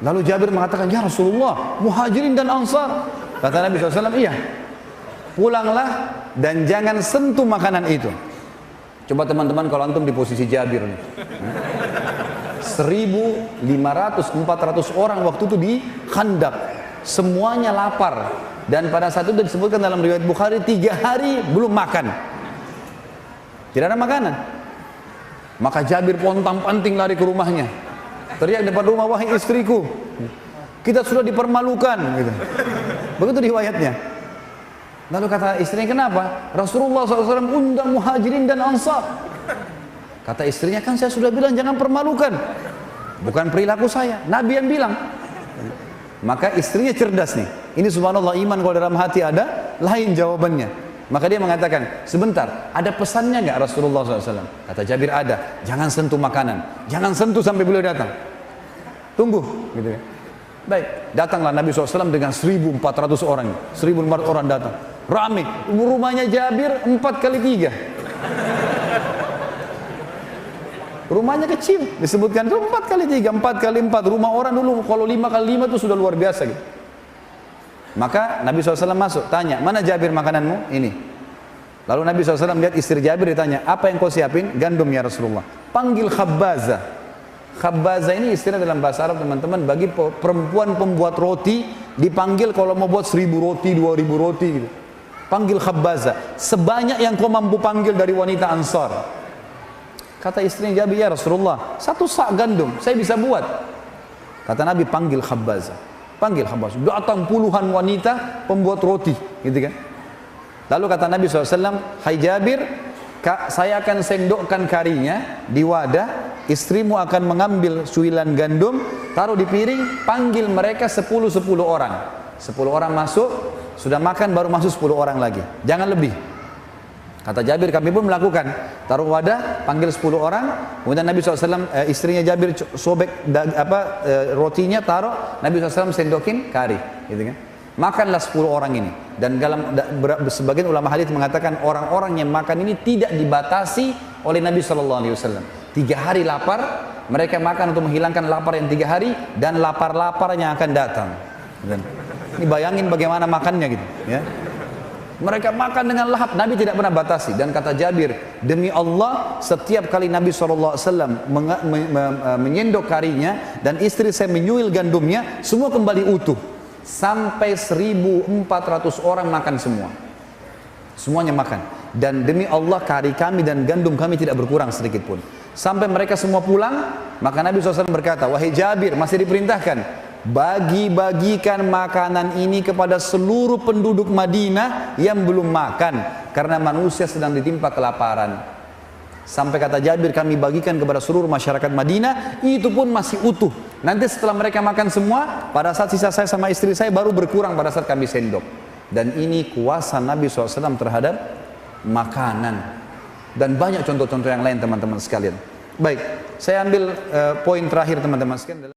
Lalu Jabir mengatakan, ya Rasulullah, muhajirin dan ansar. Kata Nabi SAW, iya, pulanglah dan jangan sentuh makanan itu. Coba teman-teman kalau antum di posisi Jabir nih, 1.500, 400 orang waktu itu di Khandaq, semuanya lapar, Dan pada saat itu disebutkan dalam riwayat Bukhari 3 hari belum makan. Tidak ada makanan. Maka Jabir pontang-panting lari ke rumahnya. Teriak depan rumah, wahai istriku, kita sudah dipermalukan. Gitu. Begitu riwayatnya. Lalu kata istrinya, kenapa? Rasulullah SAW undang muhajirin dan ansar. Kata istrinya, kan saya sudah bilang jangan permalukan. Bukan perilaku saya, Nabi yang bilang. Maka istrinya cerdas nih. Ini subhanallah, iman kalau dalam hati ada, lain jawabannya. Maka dia mengatakan, sebentar, ada pesannya nggak Rasulullah SAW? Kata Jabir, ada. Jangan sentuh makanan, jangan sentuh sampai beliau datang. Tunggu, gitu ya. Baik, datanglah Nabi SAW dengan 1.400 orang. 1.400 orang datang. Rame, rumahnya Jabir 4x3. Rumahnya kecil, disebutkan itu 4x3, 4x4. Rumah orang dulu kalau 5x5 itu sudah luar biasa gitu. Maka Nabi SAW masuk, tanya, mana Jabir makananmu? Ini. Lalu Nabi SAW lihat istri Jabir, ditanya, apa yang kau siapin? Gandum ya Rasulullah. Panggil Khabbaza. Khabbaza ini istilah dalam bahasa Arab teman-teman, bagi perempuan pembuat roti, dipanggil kalau mau buat 1.000 roti, 2.000 roti gitu. Panggil Khabbaza, sebanyak yang kau mampu panggil dari wanita Ansar. Kata istrinya Jabir, ya Rasulullah, 1 sak gandum, saya bisa buat. Kata Nabi, panggil Khabbaza. Panggil Khabbaza. Datang puluhan wanita pembuat roti, gitu kan. Lalu kata Nabi SAW, hai Jabir, saya akan sendokkan karinya di wadah, istrimu akan mengambil suilan gandum, taruh di piring, panggil mereka 10 orang. 10 orang masuk, sudah makan baru masuk 10 orang lagi. Jangan lebih. Kata Jabir, kami pun melakukan. Taruh wadah, panggil 10 orang. Kemudian Nabi SAW, istrinya Jabir sobek rotinya, taruh. Nabi SAW sendokin kari, gitu kan. Makanlah 10 orang ini. Dan dalam sebagian ulama hadis mengatakan orang-orang yang makan ini tidak dibatasi oleh Nabi SAW. 3 hari lapar, mereka makan untuk menghilangkan lapar yang 3 hari dan lapar-lapar yang akan datang. Dan ini bayangin bagaimana makannya gitu, ya. Mereka makan dengan lahap, Nabi tidak pernah batasi. Dan kata Jabir, demi Allah, setiap kali Nabi SAW menyendok karinya dan istri saya menyuil gandumnya, semua kembali utuh. Sampai 1.400 orang makan semua. Semuanya makan. Dan demi Allah, kari kami dan gandum kami tidak berkurang sedikit pun. Sampai mereka semua pulang, maka Nabi SAW berkata, wahai Jabir, masih diperintahkan, bagi-bagikan makanan ini kepada seluruh penduduk Madinah yang belum makan, karena manusia sedang ditimpa kelaparan. Sampai kata Jabir, kami bagikan kepada seluruh masyarakat Madinah, itu pun masih utuh. Nanti setelah mereka makan semua, pada saat sisa saya sama istri saya baru berkurang pada saat kami sendok. Dan ini kuasa Nabi SAW terhadap makanan. Dan banyak contoh-contoh yang lain teman-teman sekalian. Baik, saya ambil poin terakhir teman-teman sekalian.